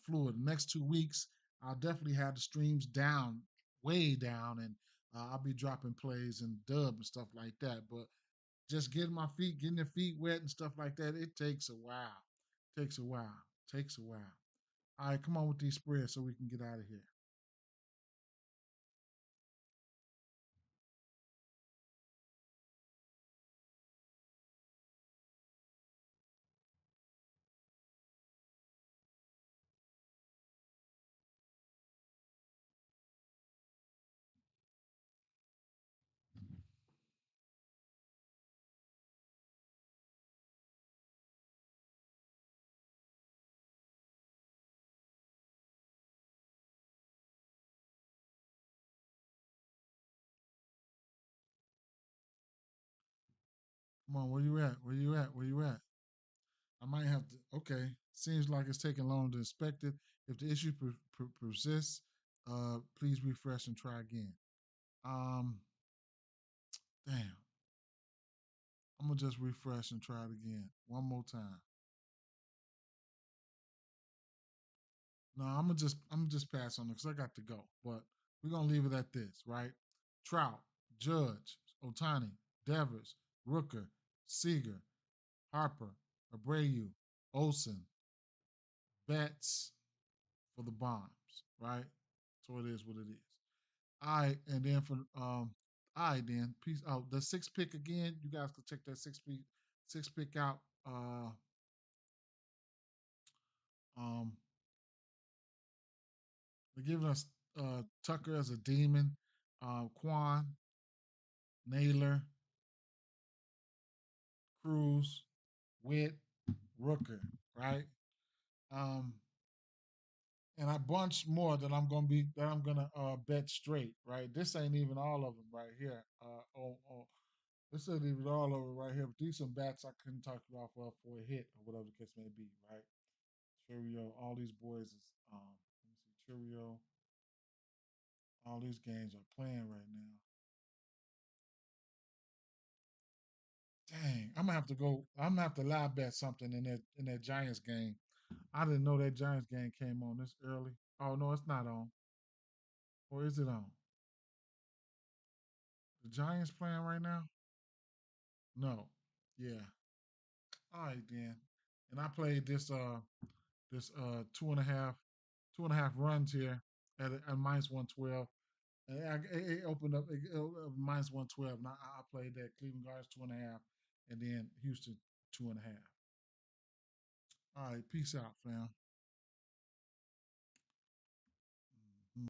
fluid. The next 2 weeks, I'll definitely have the streams down, way down, and I'll be dropping plays and dub and stuff like that. But just getting their feet wet and stuff like that, it takes a while. Takes a while. Takes a while. All right, come on with these spreads so we can get out of here. Come on, where you at? Where you at? Where you at? I might have to. Okay, seems like it's taking longer than expected. If the issue persists, please refresh and try again. Um, damn. I'm gonna just refresh and try it again one more time. No, I'm gonna just pass on it because I got to go. But we're gonna leave it at this, right? Trout, Judge, Otani, Devers, Rooker, Seager, Harper, Abreu, Olson, Betts for the bombs, right? So it is what it is. All right, and then all right then, peace out. The six pick again. You guys can check that six pick out. Um, they're giving us Tucker as a demon, Quan, Naylor, Cruz, Witt, Rooker, right? Um, and a bunch more that I'm gonna bet straight, right? This ain't even all of them right here. This ain't even all of them right here. But these some bats I couldn't talk about for a hit or whatever the case may be, right? Cheerio, all these boys is let me see, Cheerio, all these games are playing right now. Dang, I'm gonna have to go. I'm gonna have to live bet something in that Giants game. I didn't know that Giants game came on this early. Oh no, it's not on. Or is it on? The Giants playing right now? No. Yeah. All right then. And I played this two and a half runs here at minus 112. And it opened up minus 112. And I played that Cleveland Guardians 2.5, and then Houston 2.5. All right, peace out, fam.